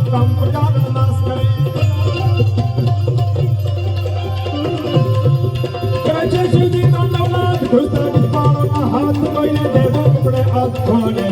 કામ પ્રજાનો નાશ કરે છે શિવજી તાંડવનાથ કૃષ્ણ દીપાળોના હાથ કોઈને દેવો પડે આત્માને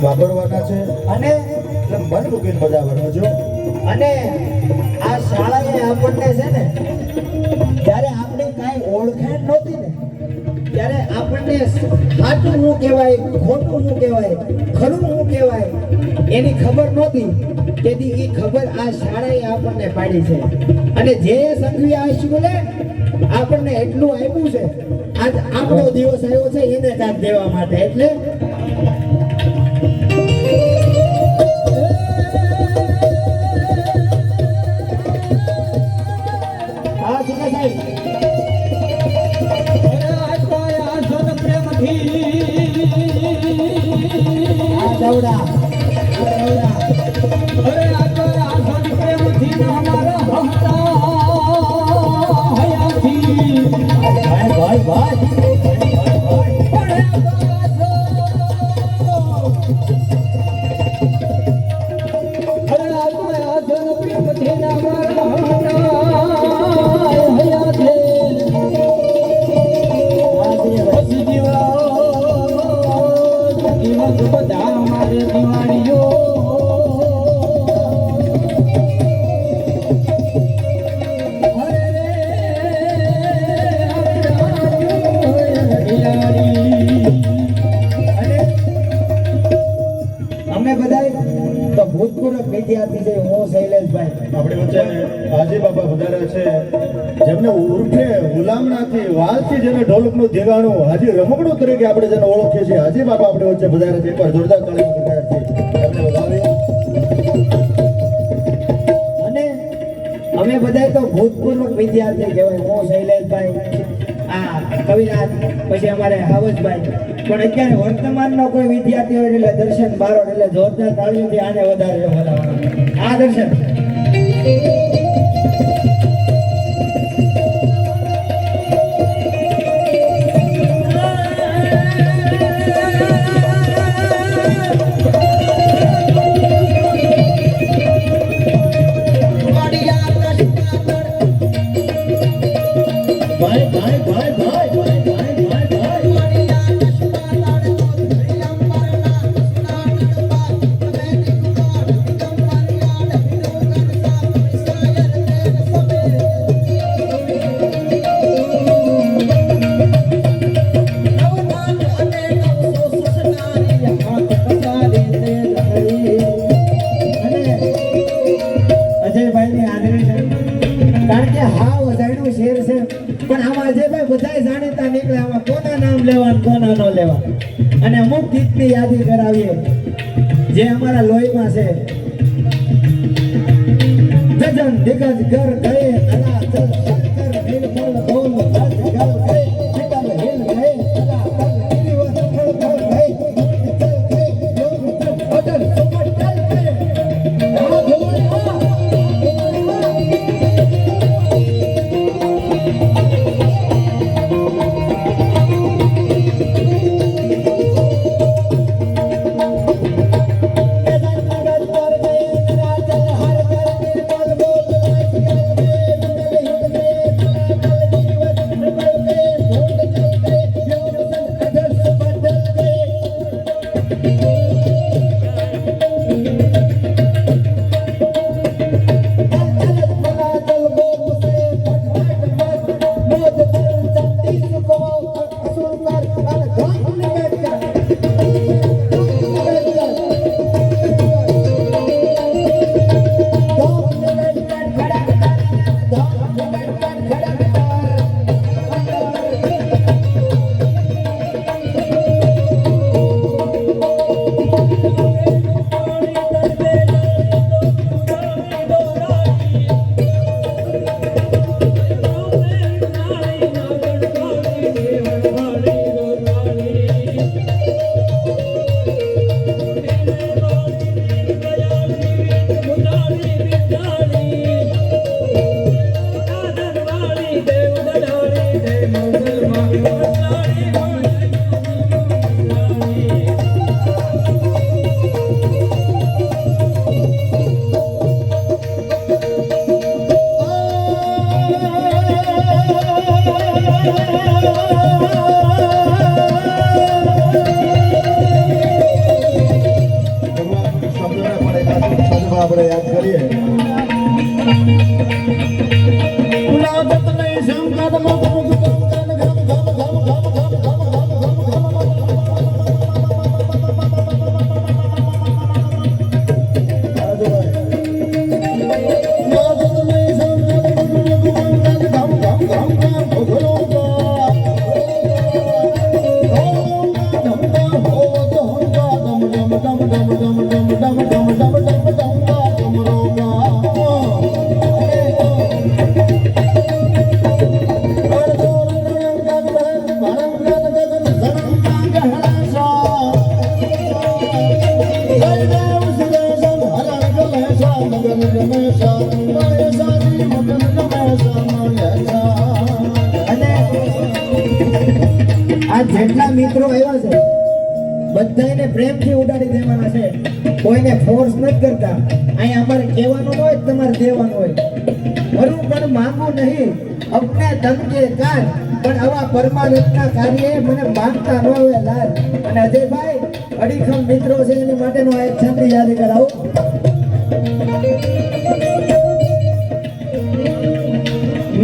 વાપરવાના છે અને મન મૂકીને બધા ભણજો અને આ શાળાએ આપણને છે ને જ્યારે આપણે કાંઈ ઓળખાણ નહોતી ને ત્યારે આપણને સાચું શું કહેવાય ખોટું શું કહેવાય ખરું શું કહેવાય એની ખબર નહોતી તેથી એ ખબર આ શાળાએ આપણને પાડી છે અને જે સંઘવી આ સ્કૂલે આપણને એટલું આપ્યું છે આજ આપણો દિવસ આવ્યો છે એને કાઢ દેવા માટે એટલે વિદ્યાર્થી છે હું શૈલેષભાઈ આપણે વચ્ચે હાજી બાબા વધાર્યા છે જેમને ઉર્ફે ગુલામનાથી વાલથી જેને ઢોલકનું ધીગાણું હાજી રમકડું તરીકે આપણે જેને ઓળખીએ છીએ હાજી બાબા આપણે વચ્ચે વધાર્યા છે એકવાર જોરદાર તાળીઓ બજાવવી એમને વધાવી અમે અમે બધા તો ભૂતપૂર્વ વિદ્યાર્થી કહેવાય. હું શૈલેષભાઈ, આ કવિરાજ, પછી અમારે હાવજભાઈ. પણ અત્યારે વર્તમાનનો કોઈ વિદ્યાર્થી હોય એટલે દર્શન બારોટ એટલે જોરદાર તાળીઓથી આને વધારે બોલાવવાનો. આ દર્શન કારણ કે હા વધારનું શેર છે પણ આમાં જે ભાઈ બધાય જાણીતા નીકળે આમાં કોના નામ લેવા કોના ન લેવા. અને અમુક ગીતની યાદી કરાવીએ જે અમારા લોહીમાં છે. જજન દિગ્ગજ ઘર ગયે અલા ચલ શંકર નિર્મળ બોલ અજ ગલ ગયે નિકલ હિલ ગયે અલા ચલ નિર્વસ ફળ ફળ ગયે ચલ ગયે યોગ ચલ અડલ સુપર ચલ ગયે આ ધોળા આપણે યાદ કરીએ. આ જેટલા મિત્રો આવ્યા છે બધાને પ્રેમથી ઉડાડી દેવાના છે. કોઈને ફોર્સ નથી કરતા. અહીંયા અમારે કહેવાનું હોય તમારે દેવાનું હોય. મારું પણ માંગવું નહીં અપને ધન કે કાર પણ આવા પરમાનંદના કાર્યએ મને માંગતા ન હોય લાલ. અને અજયભાઈ અડીખમ મિત્રો છે એની માટેનો આ એક છંદ યાદ કરાવો.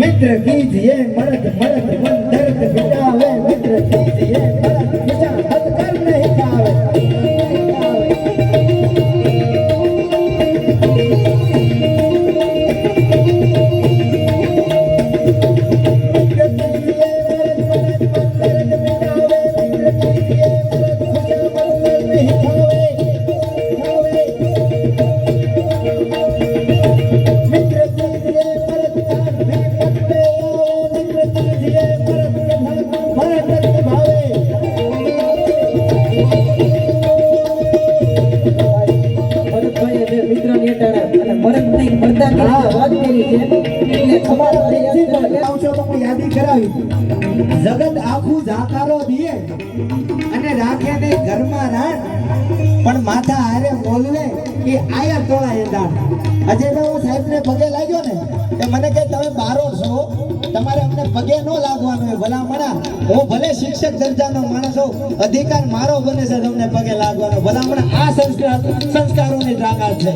मित्र कीजिए मर्द मर्द मन दर्द मिटावे मित्र कीजिए मर्द मिटा हद कर नहीं पावे मित्र कीजिए પૂછો તો હું યાદી કરાવી. જગત આખું જાકારો દીએ અને રાખે ને ઘરમાં રાણ, પણ માથા હારે બોલવે એ આયા તોળા એદાણ. આજે હું સાહેબને પગે લાગ્યો ને એ મને કહે તમે બારો છો, તમારે અમને પગે ન લાગવાનું હોય. ભલામણા હું ભલે શિક્ષક દરજાનો માણસ હોઉં, અધિકાર મારો બને છે તમને પગે લાગવાનો. ભલામણા આ સંસ્કારોની તાકાત છે.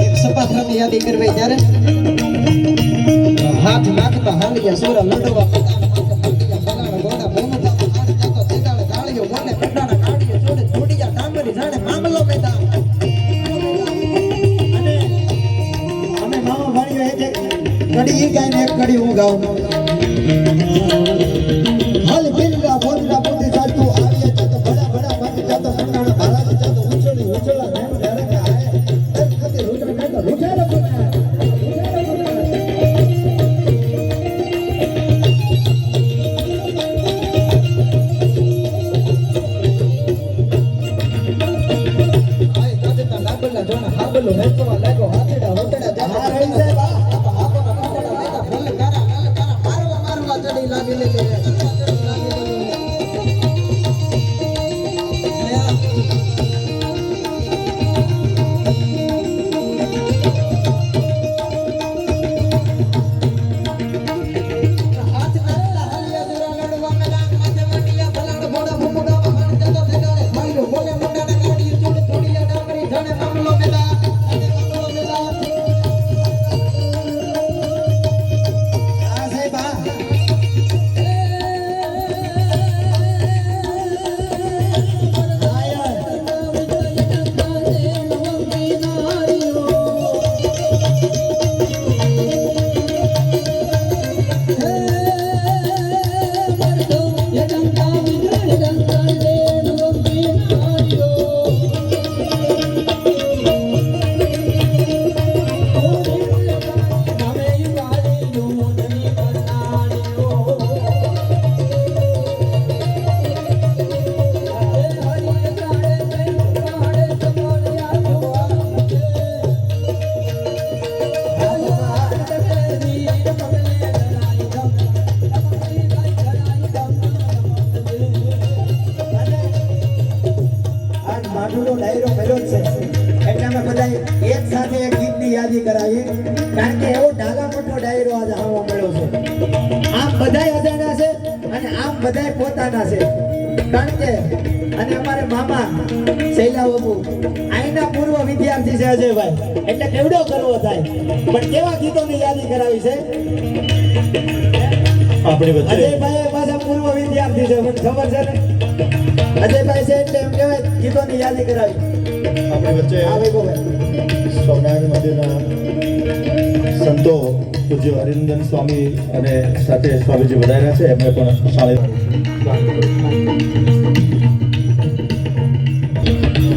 એક સપાથાની યાદી કરવી ત્યારે હાથ નાખતા હાલિયા સોરા લડવા કડી ગાઈને એક કડી હું ગાઉં. હાલ બિલડા બોલડા પોતે ચાલતું આવીએ તો બડા બડા મારી જાતો કંડાણા ભાડા જાતો ઉછળી ઉછળા ધેમ ધેરે કે આય દર ખતે રૂટર કાઢો રૂટારો બના. આય કાજતા નાબલા જોના હાબલો હેતવા લાગો હાથડા હોતડા જાતો આ રહી સાહેબ આ ડાયરો કર્યો છે એટલે અમે બધા એક સાથે એક ગીતની યાદી કરાવીએ, કારણ કે એવો ડાલા મોટો ડાયરો આજે આવવા મળ્યો છે. આમ બધાય અજાણા છે અને આમ બધાય પોતાના છે, કારણ કે અને અમારે મામા શૈલા બાબુ આઈના પૂર્વ વિદ્યાર્થી છે અજયભાઈ, એટલે કેવડો કરવો થાય. પણ કેવા ગીતોની યાદી કરાવી છે આપણી વચ્ચે અજયભાઈ પાછા પૂર્વ વિદ્યાર્થી છે, મને ખબર છે ને. અજયભાઈ છે એટલે એમ કહેવાય ગીતોની યાદી કરાવી. આપણી વચ્ચે સ્વામિનારાયણ મંદિરના સંતો પૂજ્ય હરિનંદન સ્વામી અને સાથે સ્વામીજી વધાર્યા છે, એમને પણ શાળે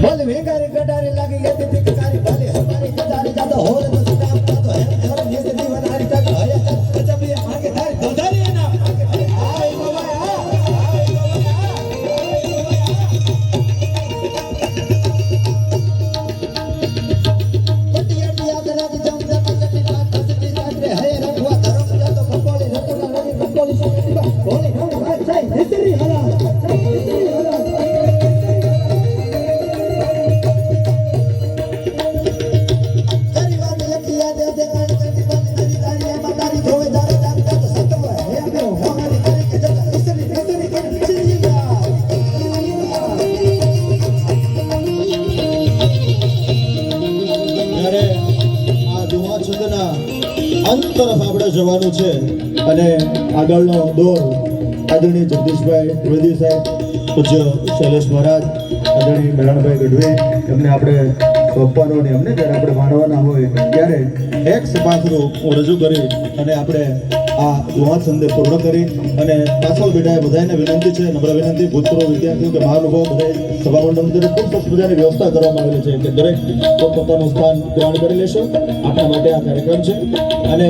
બોલ વેગારી ગડારી લાગી ગઈ તી તિકારી ભલે હમારી ગડારી જાતો હોર તો સુદામ જાતો હે હર નિસ દીવાનારી જાતો હે અચબી માગે તારી દોધારી ના આય બાબા આ પટિયા ટિયા કરા કે જમ જમ ચટી પાટ ચટી કાટરે હે રખવા ધરમ જાતો પકોળી રતના લડી પકોળી સુટી બા બોલી હમ ભાઈ સાઈ નિસરી હલા નિસરી હલા અંત તરફ આપણે જવાનું છે અને આગળનો દોર આદરણીય જગદીશભાઈ ત્રિવેદી સાહેબ, પૂજ્ય શૈલેષ મહારાજ, આદરણીય મેરાણભાઈ ગઢવી, એમને આપણે સોંપવાનો અને એમને જ્યારે આપણે માનવાના હોય ત્યારે એક સપાથનું હું રજૂ કરી અને આપણે આ દુઆ સંદેશ પૂર્ણ કરી અને પાછળ બેઠા બધાને વિનંતી છે, નમ્ર વિનંતી ભૂતપૂર્વ વિદ્યાર્થીઓ કે મહાનુભાવ બધા સભામંડળ અંદર ખૂબ સરસ મજાની વ્યવસ્થા કરવામાં આવેલી છે કે દરેક પોતપોતાનું સ્થાન ગ્રહણ કરી લેશો. આપણા માટે આ કાર્યક્રમ છે અને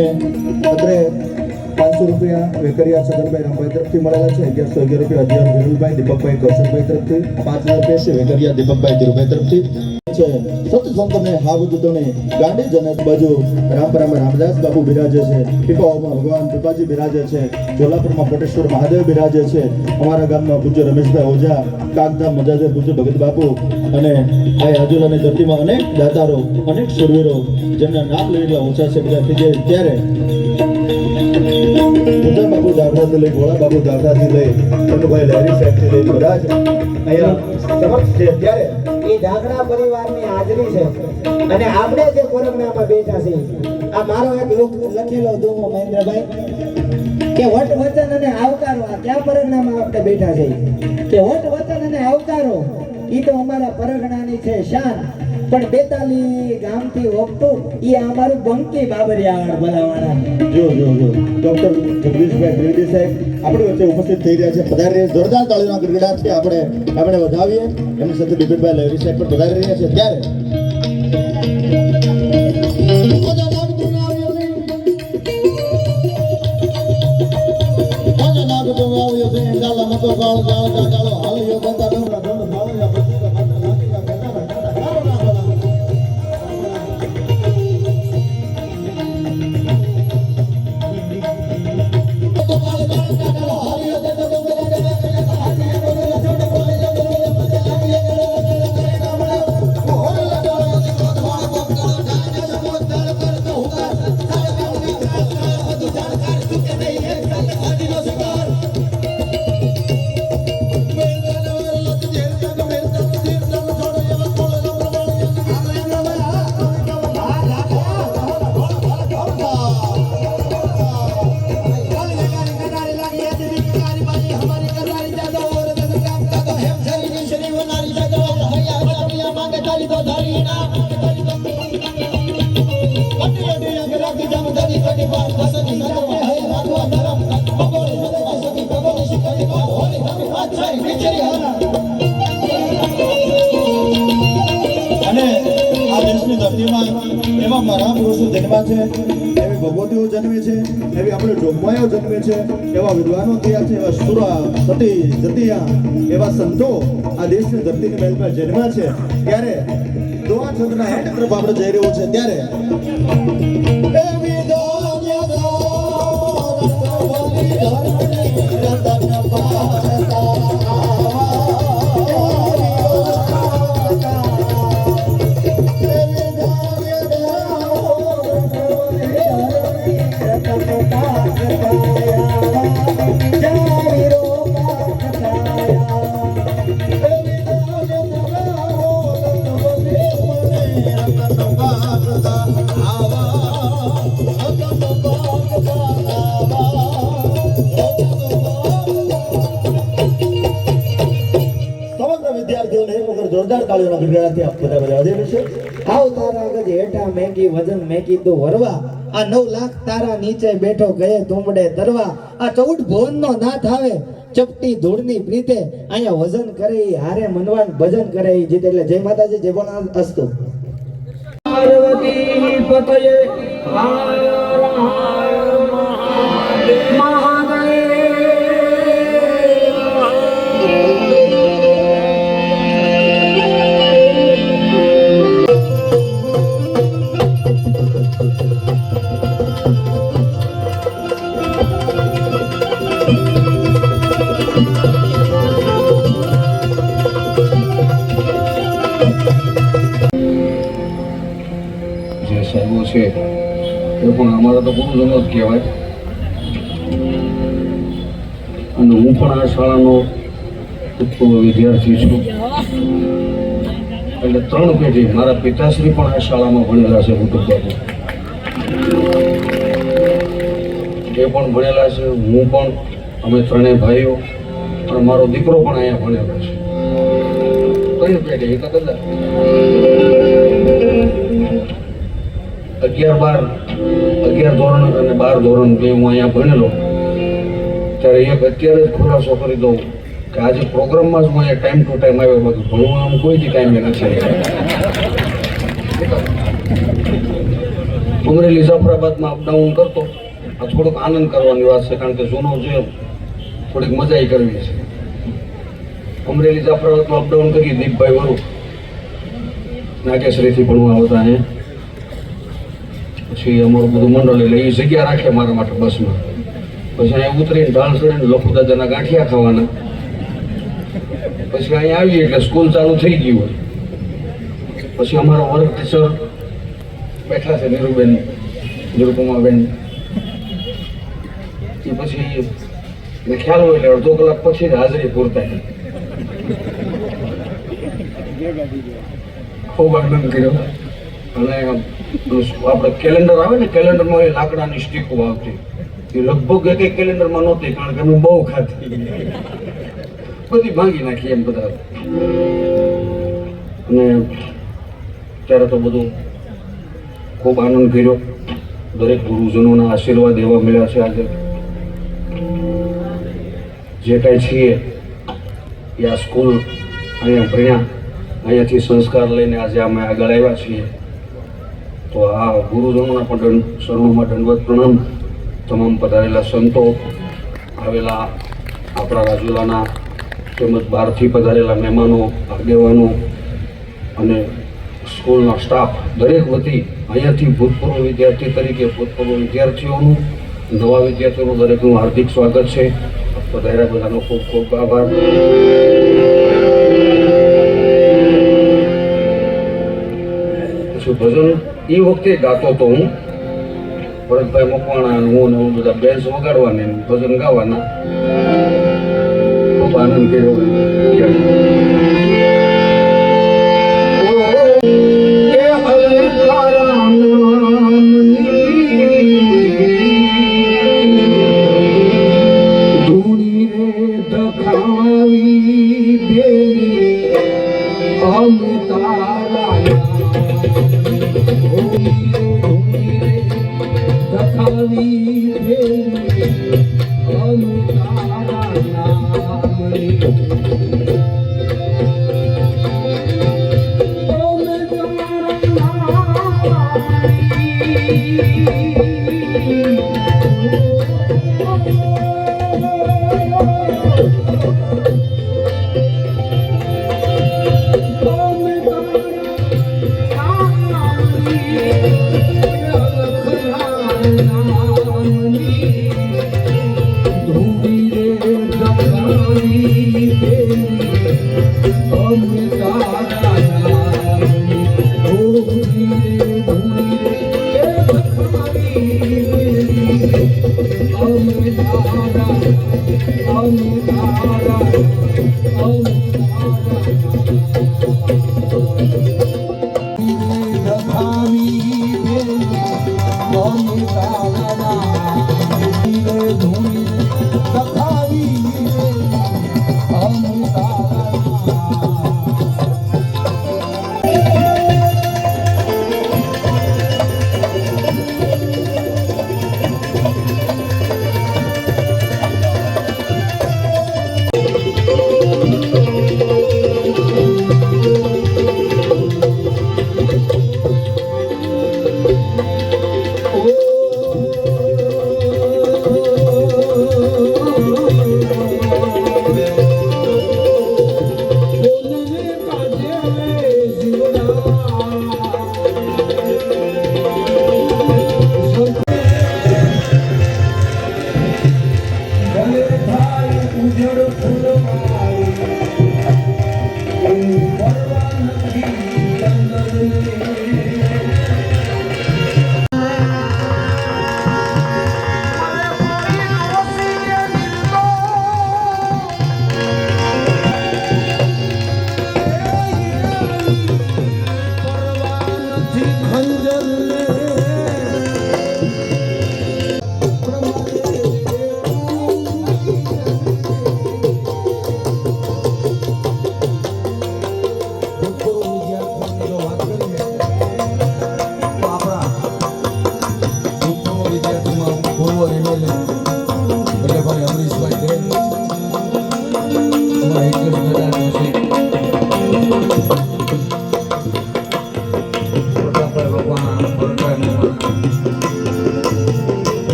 અત્રે 500 રૂપિયા વેકરિયા છગનભાઈ રામભાઈ તરફથી મળેલા છે, 1111 રૂપિયા અધ્યાર વિરુલભાઈ દીપકભાઈ કૌશલભાઈ તરફથી, 5000 રૂપિયા છે વેકરિયા દીપકભાઈ ધીરુભાઈ તરફથી, છે સત સંતને હાવજ તને ગાંડી જનક બાજુ રામપરામાં રામદાસ બાપુ બિરાજે છે, પીપાઓમાં ભગવાન પીપાજી બિરાજે છે, જોલાપુરમાં કોટેશ્વર મહાદેવ બિરાજે છે, અમારા ગામમાં પૂજ્ય રમેશભાઈ ઓઝા, કાગધામ મજાજર પૂજ્ય ભગત બાપુ અને આ આજુબાજુની ધરતીમાં અનેક દાતારો, અનેક શૂરવીરો જેમના નામ લઈ એટલા ઓછા છે બધા થઈ જાય. ત્યારે પૂજા બાપુ દાખલાથી લઈ, ગોળા બાપુ દાખલાથી લઈ, કનુભાઈ લહેરી સાહેબથી લઈ બધા જ અહીંયા સમક્ષ છે. ત્યારે એ ડાકડા પરિવારની હાજરી છે અને આપણે જે પરગણામાં બેઠા છીએ, આ મારો એક લખેલો દુહો મહેન્દ્રભાઈ કે વટ વચન અને આવકારો. આ ક્યાં પરગણામાં આપણે બેઠા છીએ કે વટ વચન અને આવકારો ઈ તો અમારા પરગણાની છે શાન, પણ 42 ગામથી ઓપતું ઈ અમારું બંકી બાબરિયાવાડ બોલાવાના. જો ડોક્ટર જગદીશભાઈ ત્રિવેદી સાહેબ આપણી વચ્ચે ઉપસ્થિત થઈ રહ્યા છે. પધારી રહ્યા, જોરદાર તાળીઓના ગડગડાટથી આપણે વધાવીએ. એમની સાથે બિપિનભાઈ લહેરી સાહેબ પણ પધારી રહ્યા છે. ત્યારે અને આ દેશની ધરતીમાં એવા મહાપુરુષો જન્મ્યા છે, એવી ભગવતીઓ જન્મે છે, એવી આપણે જોગમાયો જન્મે છે, એવા વિદ્વાનો થયા છે, એવા સુરા સતી જતિયા એવા સંતો આ દેશની ધરતીની મહેલ પર જન્મ્યા છે. ત્યારે દોવા છંદના હેઠ તરફ આપણે જઈ રહ્યું છે. ત્યારે જોરદાર તાળીઓના ગડગડાટથી આપ બધા વધાવી છે. આવ તારા ગજ હેઠા મેંગી વજન મેંગી તો વરવા, આ 9 લાખ તારા નીચે બેઠો ગયે તુંબડે તરવા, આ 14 ભુવનનો નાથ આવે ચપટી ધૂળની પ્રીતે, અહીંયા વજન કરે ઈ હારે મનવાન ભજન કરે ઈ જીતે. એટલે જય માતાજી, જય ભોળાનાથ, અસ્તુ. પાર્વતી પતયે હર સાહેબો છે એ પણ અમારા તો ગુરુજનો જ કહેવાય. અને હું પણ આ શાળાનો વિદ્યાર્થી છું. એટલે 3 પેઢી મારા પિતાશ્રી પણ આ શાળામાં ભણેલા છે, કુટુંબબાપુ એ પણ ભણેલા છે, હું પણ, અમે 3 ભાઈઓ અને મારો દીકરો પણ અહીંયા ભણેલો છે. કઈ પેઢી એ તો કદાચ 11 ધોરણ અને 12 ધોરણ બે હું અહીંયા ભણેલો. ત્યારે એક અત્યારે જ ખુલાસો કરી દઉં કે આજે પ્રોગ્રામમાં જ હું અહીંયા ટાઈમ ટુ ટાઈમ આવ્યો, બાકી ભણવા આમ કોઈથી કાંઈ મેં નથી. અમરેલી જાફરાબાદમાં અપડાઉન કરતો. આ થોડોક આનંદ કરવાની વાત છે, કારણ કે જૂનો જે થોડીક મજા કરવી છે. અમરેલી જાફરાબાદમાં અપડાઉન કરી દીપભાઈ વરુ નાગેશ્વરીથી ભણવા આવતા અહીંયા. પછી અમારું બધું મંડળ એટલે એ જગ્યા રાખે મારા માટે બસમાં. પછી અહીંયા ઉતરીને ઢાળ ચડીને લખુ દાદાના ગાંઠિયા ખાવાના. પછી અહીંયા આવીએ એટલે સ્કૂલ ચાલુ થઈ ગઈ હોય. પછી અમારા વર્ગ ટીચર બેઠા છે નીરુબેન, નિરુપમાબેન. એ પછી ને ખ્યાલ હોય એટલે અડધો કલાક પછી જ હાજરી પૂરતા. ખૂબ આનંદ કર્યો. અને આપણે કેલેન્ડર આવે ને, કેલેન્ડરમાં એ લાકડાની સ્ટીકો આવતી. એ લગભગ એક કેલેન્ડરમાં નહોતી, કારણ કે હું બહુ ખાતી, બધી ભાંગી નાખી એમ બધા. અને ત્યારે તો બધું ખૂબ આનંદ કર્યો. દરેક ગુરુજનોના આશીર્વાદ એવા મળ્યા છે. આજે જે કાંઈ છીએ એ આ સ્કૂલ અહીંયા ભણ્યા, અહીંયાથી સંસ્કાર લઈને આજે અમે આગળ આવ્યા છીએ. તો આ ગુરુજનોના પણ સર્વમાં દંડવત પ્રણામ. તમામ પધારેલા સંતો, આવેલા આપણા રાજુલાના તેમજ બહારથી પધારેલા મહેમાનો, આગેવાનો અને સ્કૂલના સ્ટાફ, દરેક વતી અહીંયાથી ભૂતપૂર્વ વિદ્યાર્થી તરીકે ભૂતપૂર્વ વિદ્યાર્થીઓનું, નવા વિદ્યાર્થીઓનું દરેકનું હાર્દિક સ્વાગત છે. પધાર્યા બધાનો ખૂબ ખૂબ આભાર. પછી ભજન એ વખતે ગાતો હતો હું, ભરતભાઈ મકવાણા, હું ને બધા બેન્સ વગાડવાને ભજન ગાવાના. ખૂબ આનંદ કર્યો.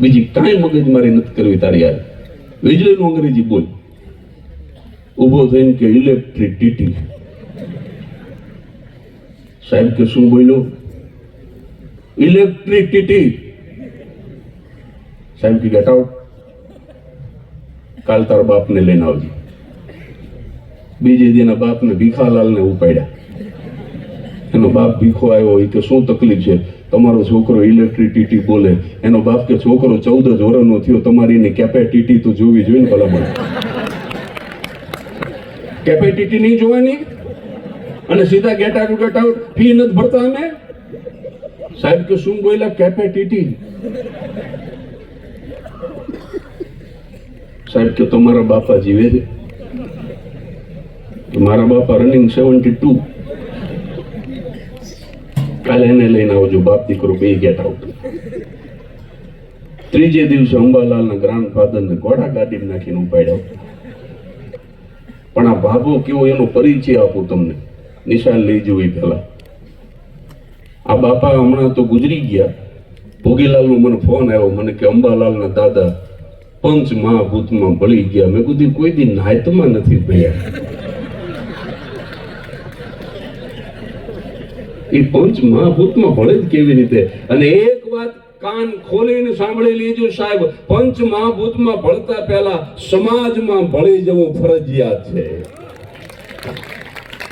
બીજી કાંઈ મગજમારી નથી કરવી તારી યાર. વીજળીનું અંગ્રેજી બોલ. ઊભો થઈને કે ઇલેક્ટ્રિસિટી. સાહેબ કે શું બોલ્યો? ઇલેક્ટ્રિસિટી. સાહેબ કે ગેટ આઉટ. કાલ તારા બાપને લઈને આવજે. બીજે દિના બાપને ભીખાલાલને ઉપાડ્યા. એનો બાપ ભીખો આવ્યો હોય કે શું તકલીફ છે? તમારો છોકરો ઇલેક્ટ્રિસિટી બોલે. એનો બાપ કે છોકરો 14 જ વર્ષનો થયો, તમારી એની કેપેસિટી તો જોવી જોઈએ ને ભલામણ. કેપેસિટી નહીં જોવાની અને સીધા ગેટ આઉટ ફી નથી ભરતા અમે. સાહેબ કે શું બોલ્યા? કેપેસિટી. સાહેબ કે તમારા બાપા જીવે છે? મારા બાપા રનિંગ 72. કાલે એને લઈને આવજો, બાપ દીકરો બે ગેટ આઉટ. ત્રીજે દિવસે અંબાલાલના ગ્રાન્ડફાધરને ઘોડા ગાડી નાખીને ઉપાડ્યા. પણ આ બાબો કેવો એનો પરિચય આપું તમને, નિશાન લઈ જવું એ પહેલા. આ બાપા હમણાં તો ગુજરી ગયા. ભોગીલાલનો મને ફોન આવ્યો, મને કે અંબાલાલના દાદા પંચ મહાભૂતમાં ભળી ગયા. મેં કીધું કોઈ દી નાયતમાં નથી ભળ્યા. એ પંચ મહાભૂતમાં ભળે જ કેવી રીતે? અને એક વાત કાન ખોલીને સાંભળી લેજો સાહેબ, પંચ મહાભૂતમાં ભળતા પહેલા સમાજમાં ભળી જવું ફરજિયાત છે.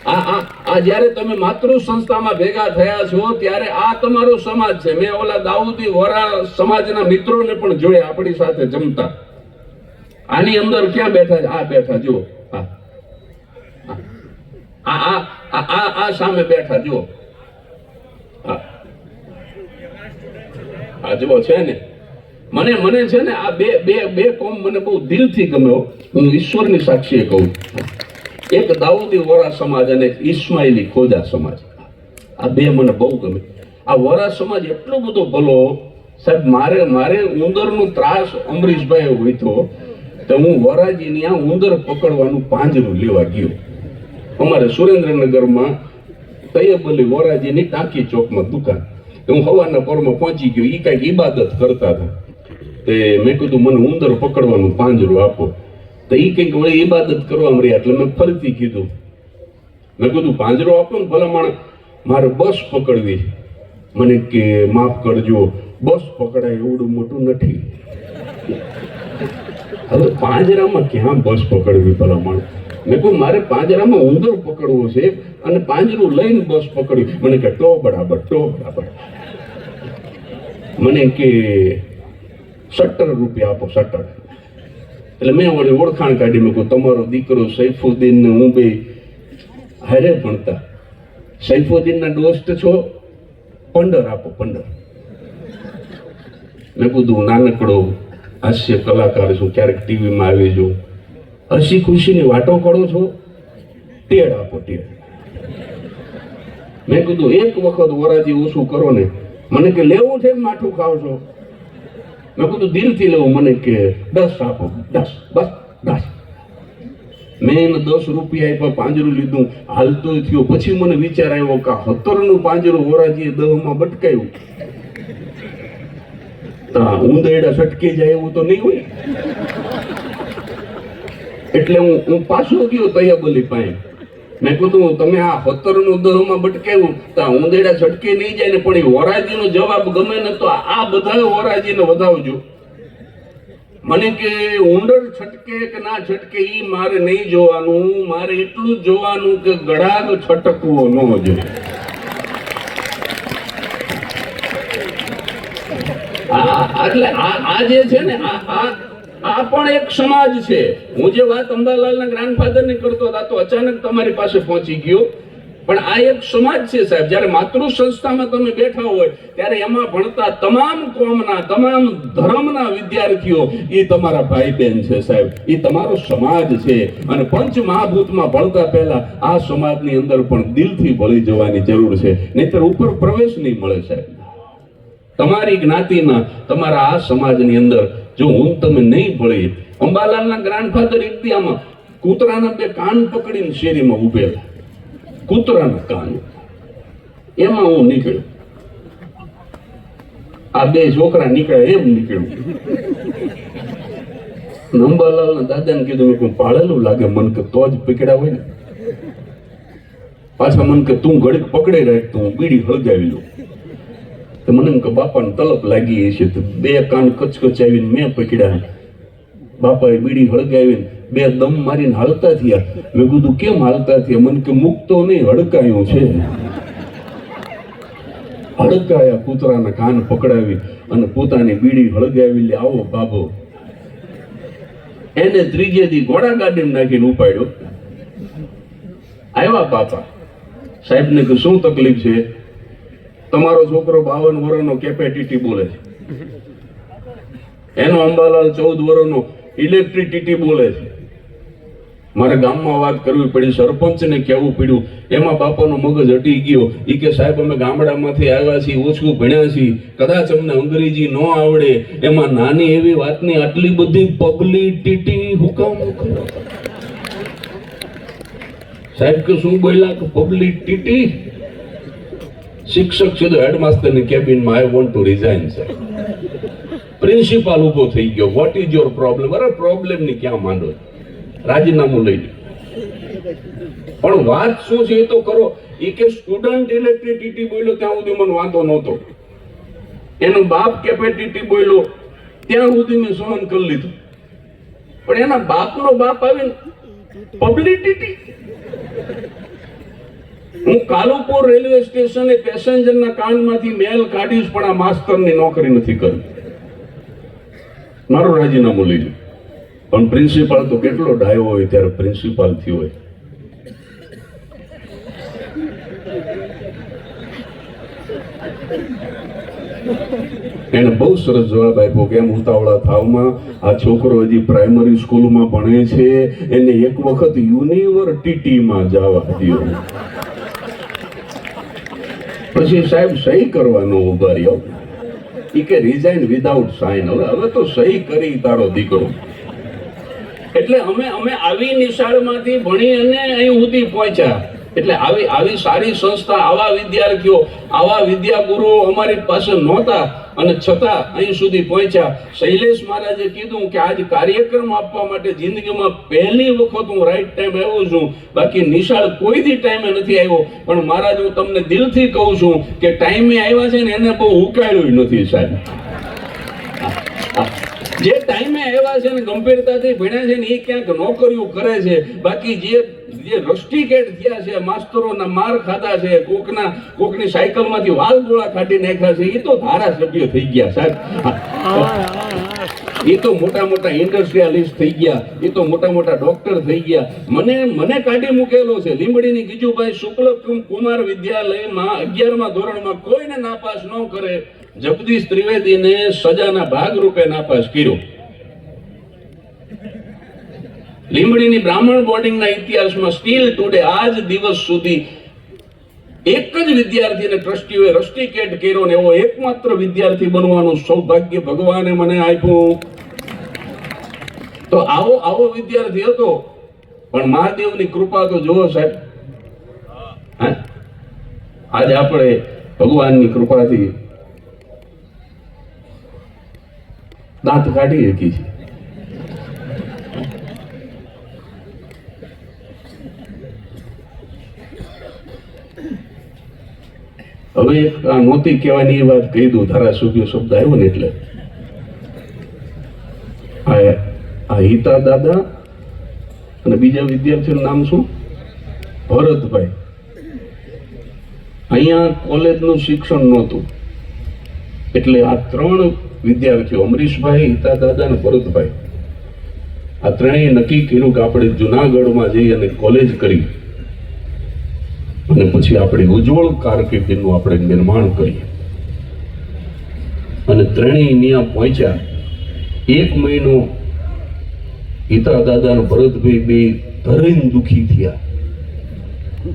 આ જ્યારે તમે માતૃ સંસ્થામાં ભેગા થયા છો ત્યારે આ તમારો સમાજ છે. મેં ઓલા દાઉદી વોરા સમાજના મિત્રોને પણ જોયા આપણી સાથે જમતા. આની અંદર ક્યાં બેઠા છે? આ બેઠા જુઓ, આ સામે બેઠા જુઓ. આ જુઓ છે ને, મને છે ને આ બે કોમ મને બહુ દિલથી ગમ્યો. હું ઈશ્વરની સાક્ષીએ કહું, એક દાઉદી વોરા સમાજ અને ઇસ્માઇલી ખોજા સમાજ. આ બે મને બહુ ગમે. આ વોરા સમાજ એટલો બધો ભલો સાહેબ. મારે ઉંદરનો ત્રાસ અમરીશભાઈ હોય તો હું વોરાજીની આ ઉંદર પકડવાનું પાંજરું લેવા ગયો. અમારે સુરેન્દ્રનગરમાં તૈયબ અલી વોરાજીની ટાંકી ચોકમાં દુકાન. હું સવારના પોરમાં પહોંચી ગયો. એ કાંઈક ઇબાદત કરતા હતા. તે મેં કીધું મને ઉંદર પકડવાનું પાંજરું આપો. તો એ કંઈક વળી ઇબાદત કરવા મળ્યા એટલે મેં ફરીથી કીધું. મેં કીધું પાંજરો આપો ને ભલામણ, મારે બસ પકડવી. મને કે માફ કરજો, બસ પકડાય એવડું મોટું નથી. હવે પાંજરામાં ક્યાં બસ પકડવી ભલામણ? મેં કહું મારે પાંજરામાં ઉંદર પકડવો છે અને પાંજરું લઈને બસ પકડવી. મને કે ટો બરાબર. મને કે 70 રૂપિયા આપો, 70. એટલે મેં વળી ઓળખાણ કાઢી. મેં કહું તમારો દીકરો સૈફુદ્દીન ને હું બે હારે ભણતા. સૈફુદ્દીનના દોસ્ત છો, 15 આપો, 15. મેં કીધું નાનકડો હાસ્ય કલાકાર છું, ક્યારેક ટીવીમાં આવી જાઉં. હસી ખુશીની વાતો કરો છો, તેડ આપો, તેડ. મેં કીધું એક વખત વરાજી ઓછું કરો ને. મને કે લેવું છે માઠું ખાવ છો? મેં કીધું દિલથી લેવું. મને કે 10 આપો, 10, બસ 10. મેં એને 10 રૂપિયા આપ્યા, પાંજરું લીધું, હાલતો થયો. પછી મને વિચાર આવ્યો કે 17નું પાંજરું વરાજીએ 10માં બટકાયું. ઊંધેડા છટકી જાય એવું તો નહીં હોય. એટલે હું પાછો ગયો તૈયબ અલી પાસે. મેં કીધું તમે આ 17નું 10માં બટકાયું તો ઊંધેડા છટકે નહીં જાય ને, પણ એ વરાજીનો જવાબ ગમે ને તો આ બધા વરાજીને વધાવજો. મને કે ઊંડર છટકે કે ના છટકે ઈ મારે નહીં જોવાનું. મારે એટલું જ જોવાનું કે ગળાગ છટકવો ન જોઈએ. એટલે આ જે છે ને આ પણ એક સમાજ છે. હું જે વાત અંબાલાલના ગ્રાન્ડફાધર ની કરતો હતો તો અચાનક તમારી પાસે પહોંચી ગયો. પણ આ એક સમાજ છે સાહેબ. જ્યારે માતૃ સંસ્થામાં તમે બેઠા હોય ત્યારે એમાં ભણતા તમામ કોમના, તમામ ધર્મના વિદ્યાર્થીઓ એ તમારા ભાઈ બહેન છે સાહેબ. એ તમારો સમાજ છે. અને પંચ મહાભૂતમાં ભણતા પહેલા આ સમાજની અંદર પણ દિલથી ભળી જવાની જરૂર છે, નહીતર ઉપર પ્રવેશ નહીં મળે સાહેબ. તમારી જ્ઞાતિના, તમારા આ સમાજની અંદર જો હું તમે નહીં ભળી. અંબાલાલના ગ્રાન્ડફાધર એક દી આમાં કૂતરાના 2 કાન પકડીને શેરીમાં ઉભેલા. કૂતરાના કાન, એમાં હું નીકળ્યો. આ બે છોકરા નીકળે એમ નીકળ્યું. અંબાલાલના દાદાને કીધું મેં પાળેલું લાગે મન કે તો જ પકડ્યા હોય ને. પાછા મન કે તું ઘડીક પકડી રાખ તું બીડી હળગાવી લો. તો મને એમ કે બાપાને તલપ લાગી હશે તો બે કાન કચકચાવીને મેં પકડ્યા. બાપાએ બીડી હળગાવીને બે દમ મારીને હાલતા થયા. મેં કીધું કેમ હાલતા થયા? મને કે મુકતો નહીં, હડકાયું છે. હડકાયા, કૂતરાના કાન પકડાવી અને પોતાની બીડી હળગાવી લે આવો બાબો. એને ત્રીજે દી ઘોડા ગાડીમાં નાખીને ઉપાડ્યો. આવ્યા બાપા સાહેબને કે શું તકલીફ છે? તમારો છોકરો 52 વર્ષનો કેપેસિટી બોલે છે, એનો અંબાલાલ 14 વર્ષનો ઇલેક્ટ્રિસિટી બોલે છે. મારે ગામમાં વાત કરવી પડી, સરપંચને કહેવું પડ્યું. એમાં બાપાનો મગજ હટી ગયો. એ કે સાહેબ અમે ગામડામાંથી આવ્યા છીએ, ઓછું ભણ્યા છીએ, કદાચ અમને અંગ્રેજી ન આવડે. એમાં નાની એવી વાતની આટલી બધી પબ્લિસિટી હુકામ કરો? સાહેબ કે શું બોલ્યા? કે પબ્લિસિટી. શિક્ષક સીધો હેડમાસ્ટરની કેબિનમાં I want to resign sir. Principal ઉભો થઈ ગયો. What is your problem? અરે પ્રોબ્લેમ ની ક્યાં માંડો, રાજીનામું લઈ લે. પણ વાત શું છે એ તો કરો. એ કે સ્ટુડન્ટ ઇલેક્ટ્રિસિટી બોલ્યો ત્યાં સુધી મને વાંધો નહોતો, એનો બાપ કેપેસિટી બોલ્યો ત્યાં સુધી મેં સહન કરી લીધું. પણ એના બાપનો બાપ આવીને પબ્લિસિટી. હું કાલુપુર રેલવે સ્ટેશને પેસેન્જરના કાનમાંથી મેલ કાઢીશ પણ આ માસ્તરની નોકરી નથી કરી. મારું રાજીનામું લઈ લે. પણ પ્રિન્સિપાલ તો કેટલો ડાયો હોય ત્યારે પ્રિન્સિપાલ થયો હોય. એને બહુ સરસ જવાબ આપ્યો કે એમ ઉતાવળા થાવમાં આ છોકરો હજી પ્રાઇમરી સ્કૂલમાં ભણે છે, એને એક વખત યુનિવર્સિટીમાં જવા દો. પછી સાહેબ સહી કરવાનો ઉભા રહ્યો. ઈ કે રિઝાઇન વિધાઉટ સાઇન. હવે તો સહી કરી તારો દીકરો. એટલે અમે આવી નિશાળમાંથી ભણી અને અહીં સુધી પહોંચ્યા. એટલે આવી સારી સંસ્થા, આવા વિદ્યાર્થીઓ, આવા વિદ્યાગુરુઓ અમારી પાસે નહોતા અને છતાં અહીં સુધી પહોંચ્યા. શૈલેષ મહારાજે કીધું કે આજ કાર્યક્રમ આપવા માટે જિંદગીમાં પહેલી વખત હું રાઈટ ટાઈમ આવ્યો છું. બાકી નિશાળ કોઈ દી ટાઈમે નથી આવ્યો. પણ મહારાજ હું તમને દિલથી કહું છું કે ટાઈમે આવ્યા છે ને એને બહુ ઉકાળ્યું નથી સાહેબ. જે ટાઈમે આવ્યા છે ને ગંભીરતાથી ભણ્યા છે ને એ ક્યાંક નોકરીઓ કરે છે. બાકી જે રસ્ટિકેટ થયા છે, માસ્તરોના માર ખાધા છે, કોકની સાયકલમાંથી વાલ ગોળા કાઢી નાખ્યા છે, એ તો ધારાસભ્ય થઈ ગયા સાહેબ. એ તો મોટા મોટા ઇન્ડસ્ટ્રીયાલિસ્ટ થઈ ગયા, એ તો મોટા મોટા ડોક્ટર થઈ ગયા. મને કાઢી મૂકેલો છે. લીંબડીની ગીજુભાઈ શુક્લ કુમાર વિદ્યાલયમાં 11મા ધોરણમાં કોઈને નાપાસ ન કરે, જગદીશ ત્રિવેદીને સજાના ભાગરૂપે નાપાસ કર્યો. લીંબડીની બ્રાહ્મણ બોર્ડિંગના ઇતિહાસમાં સ્ટીલ ટુડે આજ દિવસ સુધી એક જ વિદ્યાર્થીને ટ્રસ્ટીઓએ રસ્ટિકેટ કર્યો ને એવો એકમાત્ર વિદ્યાર્થી બનવાનું સૌભાગ્ય ભગવાને મને આપ્યું. તો આવો વિદ્યાર્થી હતો. પણ મહાદેવની કૃપા તો જુઓ સાહેબ. આજે આપણે ભગવાનની કૃપાથી દાંત કાઢી શકી છે. હવે આ નહોતી કહેવાની એ વાત કહી દઉં. ધારાસભ્ય શબ્દ આવ્યો ને એટલે આ હિતા દાદા અને બીજા વિદ્યાર્થીનું નામ શું? ભરતભાઈ. અહીંયા કોલેજનું શિક્ષણ નહોતું એટલે આ 3 વિદ્યાર્થીઓ અમરીશભાઈ, હિતા દાદા અને ભરતભાઈ, આ ત્રણેય નક્કી કર્યું કે આપણે જુનાગઢમાં જઈ અને કોલેજ કરી અને પછી આપણી ઉજ્જવળ કારકિર્દીનું આપણે નિર્માણ કરીએ. અને ત્રણેય ત્યાં પહોંચ્યા. 1 મહિનો હિતા દાદા અને ભરતભાઈ બે ધરીને દુખી થયા.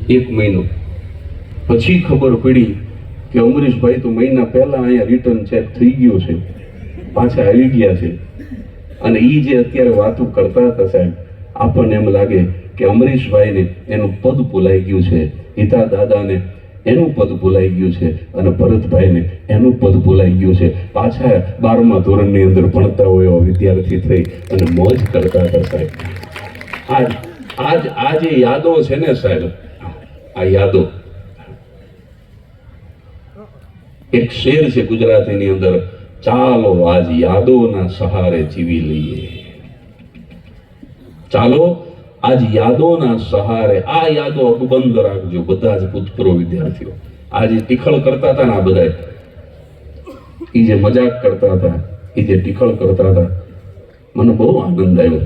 1 મહિનો પછી ખબર પડી કે અમરીશભાઈ તો મહિના પહેલા અહીંયા રિટર્ન ચેક થઈ ગયો છે, પાછા આવી ગયા છે. અને એ જે અત્યારે વાતો કરતા હતા સાહેબ, આપણને એમ લાગે કે અમરીશભાઈને એનું પદ ભૂલાઈ ગયું છે, હિતા દાદાને એનું પદ ભૂલાઈ ગયું છે અને ભરતભાઈને એનું પદ ભૂલાઈ ગયું છે. પાછા 12મા ધોરણની અંદર ભણતા હોય એવા વિદ્યાર્થી થઈ અને મોજ કરતા હતા સાહેબ. આ જે યાદો છે ને સાહેબ, આ યાદો, એક શેર છે ગુજરાતીની અંદર, ચાલો આજ યાદોના સહારે જીવી લઈએ. ચાલો આજ યાદોના સહારે, આ યાદો અકબંધ રાખજો બધા જ ભૂતપૂર્વ વિદ્યાર્થીઓ. આજે ટીખળ કરતા હતા ને આ બધા, એ જે મજાક કરતા હતા, એ જે ટીખળ કરતા હતા, મને બહુ આનંદ આવ્યો.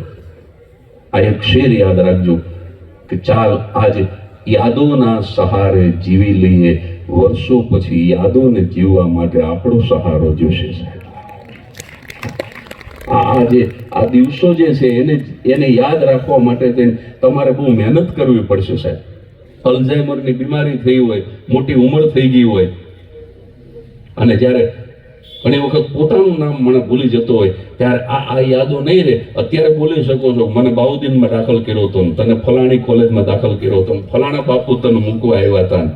આ એક શેર યાદ રાખજો કે ચાલ આજ યાદોના સહારે જીવી લઈએ, વર્ષો પછી યાદોને જીવવા માટે આપણો સહારો જોશે સાહેબ. આ દિવસો જે છે એને યાદ રાખવા માટે તમારે બહુ મહેનત કરવી પડશે સાહેબ. અલ્ઝાઇમરની બીમારી થઈ હોય, મોટી ઉંમર થઈ ગઈ હોય, અને જ્યારે ઘણી વખત પોતાનું નામ મને ભૂલી જતો હોય ત્યારે આ યાદો નહીં રહે. અત્યારે બોલી શકો છો, મને બાઉદીનમાં દાખલ કર્યો હતો, તને ફલાણી કોલેજમાં દાખલ કર્યો હતો, ફલાણા બાપુ તને મૂકવા આવ્યા હતા.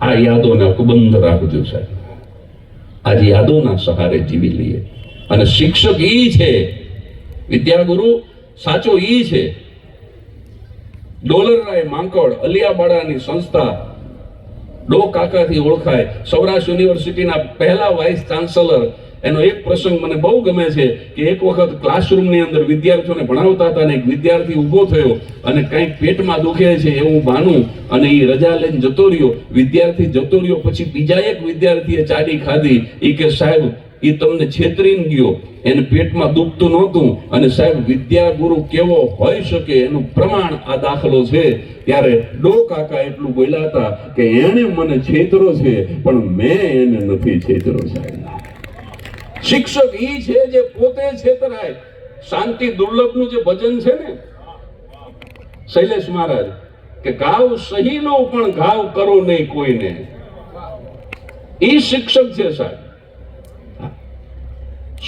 આ યાદોને અકબંધ રાખજો સાહેબ. આજે યાદોના સહારે જીવી લઈએ. અને શિક્ષક ઈ છે, વિદ્યાગુરુ સાચો ઈ છે. ડોલરરાય માંકડ, અલિયાબાડાની સંસ્થા, ડો કાકાથી ઓળખાય, સૌરાષ્ટ્ર યુનિવર્સિટીના પહેલા વાઇસ ચાન્સેલર. એનો એક પ્રસંગ મને બહુ ગમે છે કે એક વખત ક્લાસરૂમની અંદર વિદ્યાર્થીઓને ભણાવતા હતા અને એક વિદ્યાર્થી ઊભો થયો અને કંઈક પેટમાં દુખે છે એવું બાનું, અને એ રજા લઈને જતો રહ્યો. વિદ્યાર્થી જતો રહ્યો પછી બીજા એક વિદ્યાર્થીએ ચાડી ખાધી. એ કે સાહેબ એ તમને છેતરીને ગયો, એને પેટમાં દુખતું નહોતું. અને સાહેબ વિદ્યાગુરુ કેવો હોઈ શકે એનું પ્રમાણ આ દાખલો છે. ત્યારે ડો કાકા એટલું બોલ્યા હતા કે એણે મને છેતરો છે પણ મેં એને નથી છેતરો સાહેબ. શિક્ષક ઈ છે જે પોતે છેતરાય. શાંતિ દુર્લભનું જે ભજન છે ને શૈલેષ મહારાજ, કે ઘાવ સહીનો પણ ઘાવ કરો નહીં કોઈને, ઈ શિક્ષક છે સાહેબ.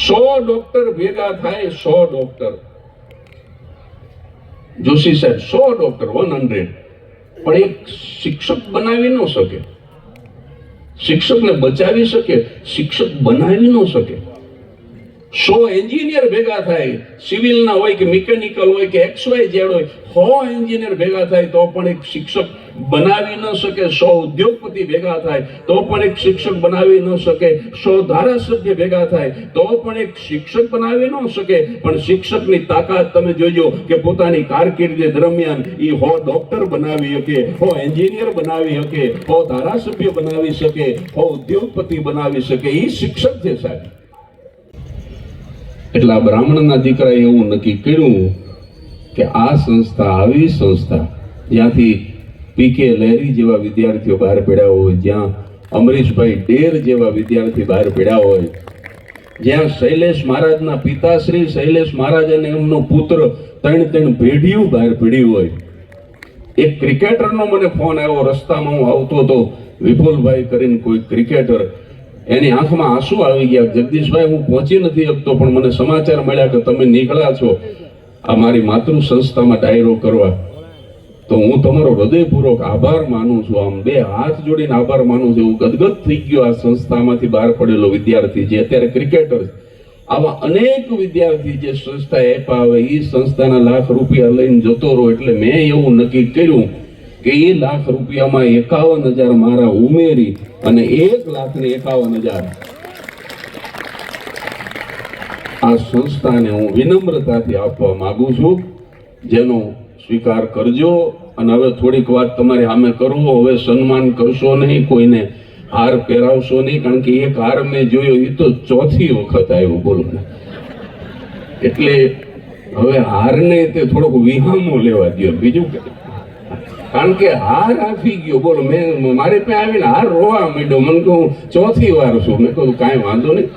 100 ડોક્ટર ભેગા થાય, 100 ડોક્ટર, જોશી સાહેબ 100 ડોક્ટર 100, પણ એક શિક્ષક બનાવી ન શકે. શિક્ષકને બચાવી શકે, શિક્ષક બનાવી ન શકે. 100 એન્જિનિયર ભેગા થાય, સિવિલના હોય કે મિકેનિકલ હોય કે XYZ હોય, 100 એન્જિનિયર ભેગા થાય તો પણ એક શિક્ષક બનાવી ન શકે. 100 ઉદ્યોગપતિ ભેગા થાય તો પણ એક શિક્ષક બનાવી ન શકે. 100 ધારાસભ્ય ભેગા થાય તો પણ એક શિક્ષક બનાવી ન શકે. પણ શિક્ષકની તાકાત તમે જોજો કે પોતાની કારકિર્દી દરમિયાન એ 100 ડોક્ટર બનાવી શકે, 100 એન્જિનિયર બનાવી શકે, 100 ધારાસભ્ય બનાવી શકે, 100 ઉદ્યોગપતિ બનાવી શકે. એ શિક્ષક છે સાહેબ. એટલે આ બ્રાહ્મણના દીકરાએ એવું નક્કી કર્યું કે આ સંસ્થા, આવી સંસ્થા જ્યાંથી PK લહેરી જેવા વિદ્યાર્થીઓ બહાર પડ્યા હોય, જ્યાં અમરીશભાઈ ડેર જેવા વિદ્યાર્થી બહાર પડ્યા હોય, જ્યાં શૈલેષ મહારાજના પિતાશ્રી શૈલેષ મહારાજ અને એમનો પુત્ર 3 પેઢીઓ બહાર પડી હોય. એક ક્રિકેટરનો મને ફોન આવ્યો, રસ્તામાં હું આવતો હતો, વિપુલભાઈ કરીને કોઈ ક્રિકેટર, એની આંખમાં આંસુ આવી ગયા. જગદીશભાઈ હું પહોંચી નથી શકતો પણ મને સમાચાર મળ્યા કે તમે નીકળ્યા છો આ મારી માતૃ સંસ્થામાં ડાયરો કરવા, તો હું તમારો હૃદયપૂર્વક આભાર માનું છું. આમ 2 હાથ જોડીને આભાર માનું છું. હું ગદગદ થઈ ગયો આ સંસ્થામાંથી બહાર પડેલો વિદ્યાર્થી જે અત્યારે ક્રિકેટર. આવા અનેક વિદ્યાર્થી જે સંસ્થાએ આપ્યા આવે, એ સંસ્થાના લાખ રૂપિયા લઈને જતો રહો. એટલે મેં એવું નક્કી કર્યું કે એ લાખ રૂપિયામાં 51,000 મારા ઉમેરી અને 1,51,000 આ સંસ્થાને હું વિનમ્રતાથી આપવા માંગુ છું, જેનો સ્વીકાર કરજો. અને હવે થોડીક વાત તમારી સામે કરું. હવે સન્માન કરશો નહીં, કોઈને હાર પહેરાવશો નહીં, કારણ કે એક હાર મેં જોયો એ તો 4થી વખત આવ્યો, બોલો. એટલે હવે હારને તે થોડોક વિહામો લેવા દો, બીજું કારણ કે હાર આપી ગયો, બોલો. મેં મારી પાસે આવીને હાર રોવા માંડ્યો. મને કહું 4થી વાર છું. મેં કહ્યું કાંઈ વાંધો નહીં,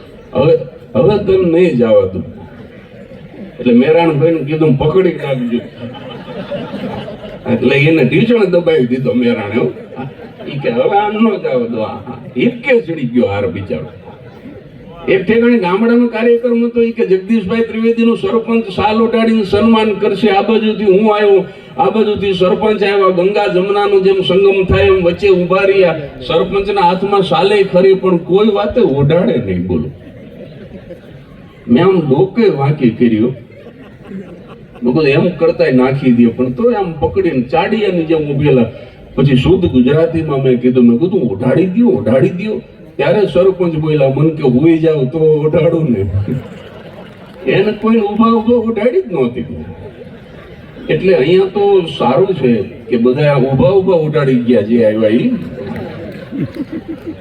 હવે તને નહીં જવા દઉં. એટલે મેરાણભાઈને કીધું પકડી રાખજો. એટલે એને ઢીચણ દબાવી દીધો મેરાણે. એ કે હવે આમ ન જવા દો, એક કે ચડી ગયો હાર બિચારો. એક ઠેકાણે ગામડાનો કાર્યક્રમ હતો ઈ કે જગદીશભાઈ ત્રિવેદીનું સરપંચ સાલ ઓટાડીને સન્માન કરશે. આ બાજુથી હું આવ્યો, આ બાજુથી સરપંચ આવ્યા, ગંગા જમનાનું જેમ સંગમ થાય એમ વચ્ચે ઉભા રહ્યા. સરપંચના હાથમાં સાલે ખરી પણ કોઈ વાતે ઓઢાડે નહીં. બોલો, મેં આમ ડોકે વાંકી કર્યો, મેં એમ કરતા નાખી દે, પણ તો આમ પકડીને ચાડિયાની જેમ ઉભેલા. પછી શુદ્ધ ગુજરાતીમાં મેં કીધું ઓઢાડી દો. ત્યારે સરપંચ બોલ્યા, મન કે હોઈ જાવ તો ઓઢાડું ને. એને કોઈ ઉભા ઓઢાડી જ નહોતી. એટલે અહીંયા તો સારું છે કે બધા ઉભા ઓઢાડી ગયા જે આવ્યા ઈ.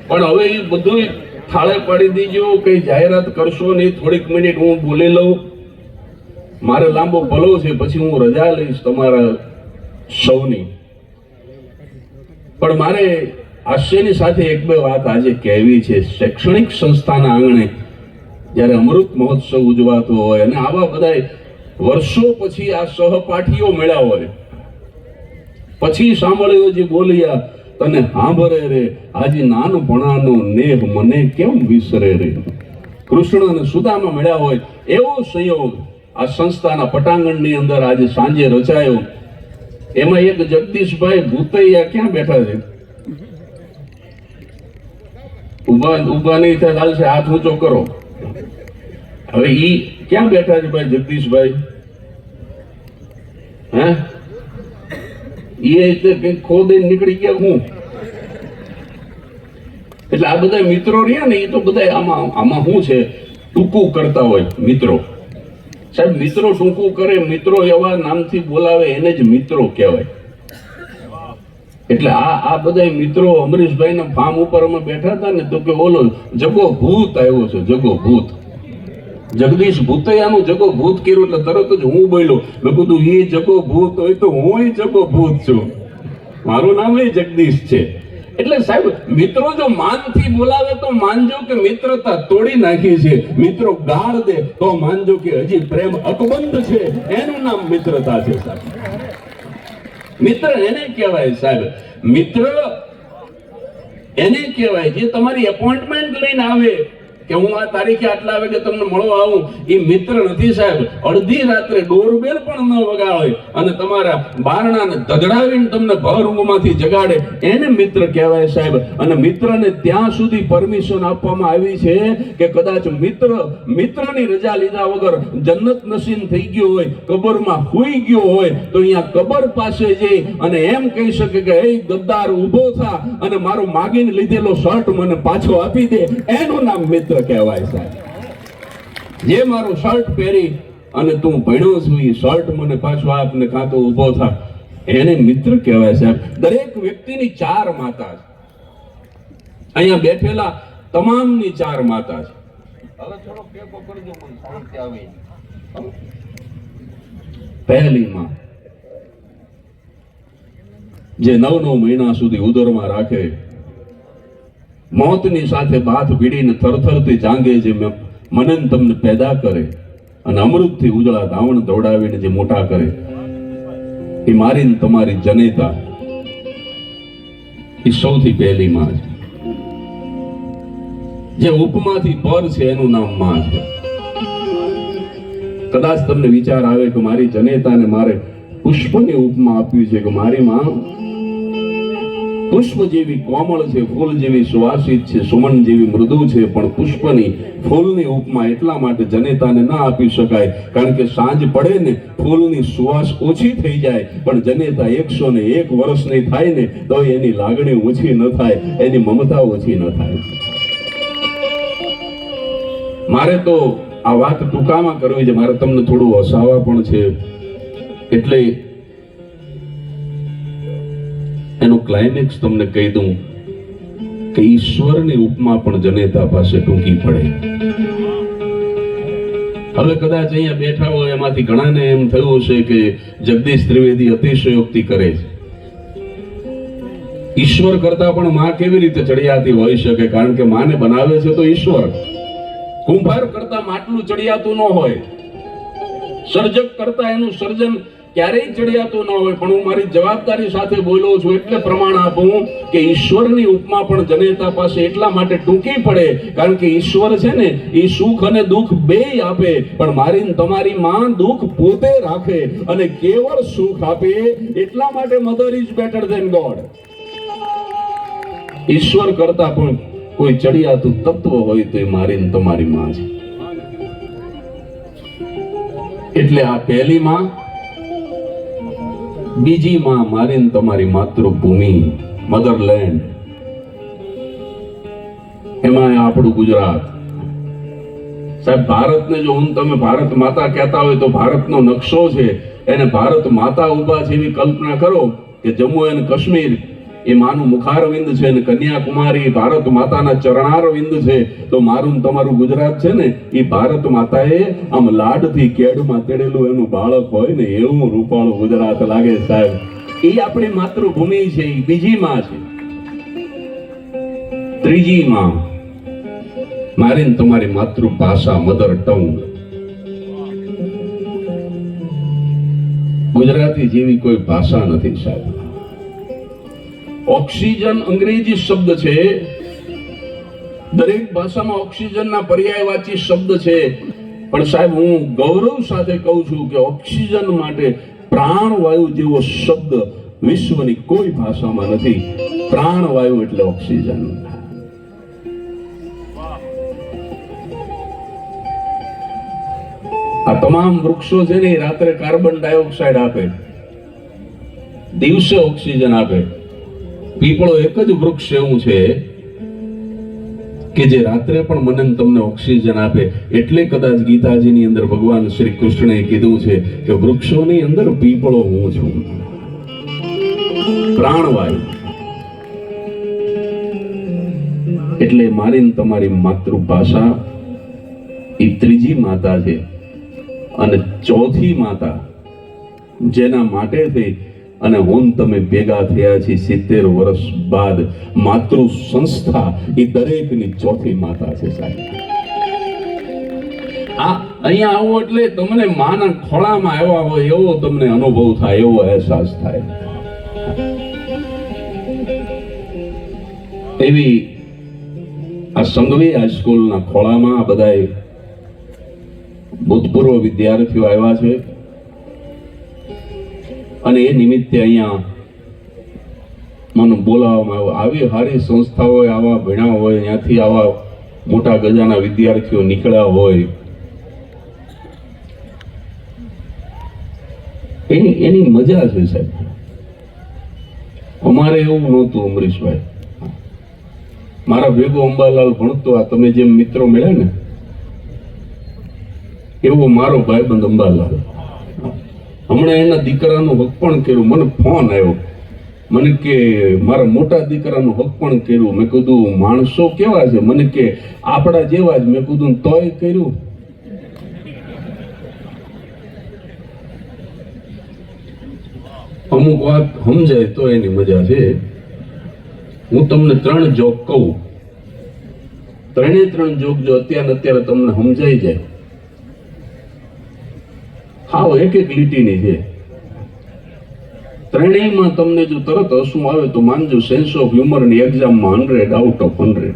પણ હવે એ બધું થાળે પાડી દીજો, કઈ જાહેરાત કરશો નહીં. થોડીક મિનિટ હું બોલી લઉં, મારે લાંબો ભલો છે, પછી હું રજા લઈશ તમારા સૌની. પણ મારે હાસ્યની સાથે એક બે વાત આજે કહેવી છે. શૈક્ષણિક સંસ્થાના આંગણે જ્યારે અમૃત મહોત્સવ ઉજવાતો હોય અને આવા બધા વર્ષો પછી આ સહપાઠીઓ મળ્યા હોય, પછી સાંભળ્યો જે બોલ્યા, તને સાંભળે રે આજે નાનપણાનો નેહ મને કેમ વિસરે રે. કૃષ્ણ અને સુદામા મળ્યા હોય એવો સંયોગ આ સંસ્થાના પટાંગણની અંદર આજે સાંજે રચાયો. એમાં એક જગદીશભાઈ ભૂતૈયા ક્યાં બેઠા છે? ઉભા નહીં થાય ચાલશે, હાથ ઊંચો કરો. હવે ઈ ક્યાં બેઠા છે ભાઈ જગદીશભાઈ? હે, એ કઈક ખોદે નીકળી ગયા હું. એટલે આ બધા મિત્રો રહ્યા ને, એ તો બધા આમાં શું છે, ટૂંકું કરતા હોય મિત્રો. સાહેબ, મિત્રો ટૂંકું કરે, મિત્રો એવા નામથી બોલાવે એને જ મિત્રો કહેવાય. એટલે આ બધા મિત્રો અમરીશભાઈ ના ફાર્મ ઉપર અમે બેઠા હતા ને, તો કે ઓલો જગો ભૂત આવ્યો છે, જગો ભૂત. જગદીશ ભૂતૈયાનું જગો ભૂત કર્યું એટલે તરત જ હું બોલ્યો, મેં કીધું એ જગો ભૂત હોય તો હું જગો ભૂત છું, મારું નામ એ જગદીશ છે. એટલે સાહેબ, મિત્રો જો માનથી બોલાવે તો માનજો કે મિત્રતા તોડી નાખી છે. મિત્રો ગાળ દે તો માનજો કે હજી પ્રેમ અકબંધ છે. એનું નામ મિત્રતા છે સાહેબ. મિત્ર એને કહેવાય સાહેબ, મિત્ર એને કહેવાય જે તમારી એપોઇન્ટમેન્ટ લઈને આવે કે હું આ તારીખે આટલા વાગે તમને મળવા આવું. એ મિત્ર નથી સાહેબ. અડધી રાત્રે ડોરબેલ પણ ન વગાડે અને તમારા બારણાને ધગડાવીને તમને ભર ઊંઘમાંથી જગાડે, એને મિત્ર કહેવાય સાહેબ. અને મિત્રને ત્યાં સુધી પરમિશન આપવામાં આવી છે કે કદાચ મિત્રની રજા લીધા વગર જન્નત નસીબ થઈ ગયો હોય, કબરમાં હુઈ ગયો હોય, તો અહીંયા કબર પાસે જઈ અને એમ કહી શકે કે એ ગદ્દાર ઊભો થા અને મારો માગીને લીધેલો શર્ટ મને પાછો આપી દે. એનું નામ મિત્ર કહેવાય સાહેબ. જે મારું શર્ટ પહેરી અને તું ભણ્યો છું એ શર્ટ મને પાછો આપ ને કાં તો ઊભો થા, એને મિત્ર કહેવાય સાહેબ. દરેક વ્યક્તિની ચાર માતા છે. અહીંયા બેઠેલા તમામની ચાર માતા છે. હવે થોડો ટેકો કરજો, મને શાંતિ આવે. પહેલી માં જે 9 મહિના સુધી ઉદરમાં રાખે, મોતની સાથે બાથ ભીડીને થરથરથી જાંગે જે મને તમને પેદા કરે અને અમૃતથી ઉજળા ધાવણ દોડાવીને જે મોટા કરે, એ મારી તમારી જનેતા, એ સૌથી પહેલી માં છે. જે ઉપમાથી પર છે એનું નામ માં છે. કદાચ તમને વિચાર આવે કે મારી જનેતાને મારે પુષ્પની ઉપમા આપવી છે કે મારી માં પુષ્પ જેવી કોમળ છે, ફૂલ જેવી સુવાસિત છે, સુમન જેવી મૃદુ છે, પણ પુષ્પની ફૂલની ઉપમા એટલા માટે જનેતાને ના આપી શકાય કારણ કે સાંજ પડે ને ફૂલની સુવાસ ઓછી થઈ જાય, પણ જનેતા 101 વર્ષની થાય ને તો એની લાગણી ઓછી ન થાય, એની મમતા ઓછી ન થાય. મારે તો આ વાત ટૂંકામાં કરવી છે, મારે તમને થોડું હસાવા પણ છે. એટલે એનો ક્લાઇમેક્સ તમને કહી દઉં કે ઈશ્વરની ઉપમા પણ જનેતા પાસે ટૂંકી પડે. હવે કદાચ અહીંયા બેઠા હોય એમાંથી ઘણાને એમ થયું હશે કે જગદીશ ત્રિવેદી અતિશયોક્તિ કરે છે. ઈશ્વર કરતા પણ માં કેવી રીતે ચડિયાતી હોઈ શકે? કારણ કે માને બનાવે છે તો ઈશ્વર. કુંભાર કરતા માટલું ચડિયાતું ન હોય, સર્જક કરતા એનું સર્જન ક્યારેય ચડિયાતું ન હોય, પણ હું મારી જવાબદારી સાથે બોલું છું એટલે પ્રમાણ આપું કે ઈશ્વરની ઉપમા પણ જનેતા પાસે એટલા માટે ટૂંકી પડે, કારણ કે ઈશ્વર છે ને એ સુખ અને દુઃખ બેય આપે, પણ મારી ને તમારી માં દુઃખ પોતે રાખે અને કેવળ સુખ આપે. એટલા માટે mother is better than God. ઈશ્વર કરતા પણ કોઈ ચડિયાતું તત્વ હોય તો એ મારી ને તમારી માં છે. એટલે આ પહેલી માં, બીજી માં મારી ને તમારી માતૃભૂમિ, મધરલેન્ડ, એમાં આપણું ગુજરાત. સાહેબ, ભારતને જો હું તમે ભારત માતા કહેતા હોય તો ભારતનો નકશો છે, એને ભારત માતા ઉભા છે એવી કલ્પના કરો કે જમ્મુ અને કાશ્મીર એ માનું મુખારવિંદ છે અને કન્યાકુમારી ભારત માતાના ચરણારવિંદ છે. તો મારું ને તમારું ગુજરાત છે ને એ ભારત માતાએ આમ લાડથી કેડમાં તેડેલું એનું બાળક હોય ને એવું રૂપાળું ગુજરાત લાગે સાહેબ. એ આપણી માતૃભૂમિ છે. એ બીજી માં છે. ત્રીજી માં મારી ને તમારી માતૃભાષા, મધર ટંગ. ગુજરાતી જેવી કોઈ ભાષા નથી સાહેબ. ઓક્સિજન અંગ્રેજી શબ્દ છે, દરેક ભાષામાં ઓક્સિજનના પર્યાયવાચી શબ્દ છે, પણ સાહેબ હું ગૌરવ સાથે કહું છું કે ઓક્સિજન માટે પ્રાણવાયુ જેવો શબ્દ વિશ્વની કોઈ ભાષામાં નથી. પ્રાણવાયુ એટલે ઓક્સિજન. આ તમામ વૃક્ષો છે ને રાત્રે કાર્બન ડાયોક્સાઇડ આપે, દિવસે ઓક્સિજન આપે. પીપળો એક જ વૃક્ષ એવું છે કે જે રાત્રે પણ મને ને તમને ઓક્સિજન આપે. એટલે કદાચ ગીતાજીની અંદર ભગવાન શ્રી કૃષ્ણએ કીધું છે કે વૃક્ષોની અંદર પીપળો હું છું. પ્રાણવાયુ. એટલે મારી ને તમારી માતૃભાષા એ ત્રીજી માતા છે. અને ચોથી માતા જેના માટે થઈ અને હું તમે ભેગા થયા છીએ 70 વર્ષ બાદ, માતૃ સંસ્થા એ દરેકની ચોથી માતા છે સાહેબ. આ અહીંયા આવો એટલે તમને માના ખોળામાં આવ્યા હોય એવો તમને અનુભવ થાય, એવો અહેસાસ થાય. એવી આ સંઘવી હાઈસ્કૂલના ખોળામાં આ બધાએ ભૂતપૂર્વ વિદ્યાર્થીઓ આવ્યા છે અને એ નિમિત્તે અહીંયા મને બોલાવવામાં આવ્યો. આવી સારી સંસ્થાઓએ આવા ભણ્યા હોય, ત્યાંથી આવા મોટા ગજાના વિદ્યાર્થીઓ નીકળ્યા હોય, એની મજા છે સાહેબ. અમારે એવું નહોતું અમરીશભાઈ. મારા ભેગો અંબાલાલ ભણતો, આ તમે જેમ મિત્રો મળ્યા ને એવો મારો ભાઈબંધ અંબાલાલ. હમણાં એના દીકરાનું હક પણ કર્યું. મને ફોન આવ્યો, મને કે મારા મોટા દીકરાનું હક પણ કર્યું. મેં કીધું માણસો કેવા છે? મને કે આપણા જેવા જ. મેં કીધું તોય કર્યું. અમુક વાત સમજાય તો એની મજા છે. હું તમને 3 જોક કહું, 3 જોક જો અત્યારે તમને સમજાઈ જાય. હાવ એક લીટીની છે. ત્રણેયમાં તમને જો તરત હસવું આવે તો માનજો સેન્સ ઓફ હ્યુમરની એક્ઝામમાં 100 આઉટ ઓફ 100.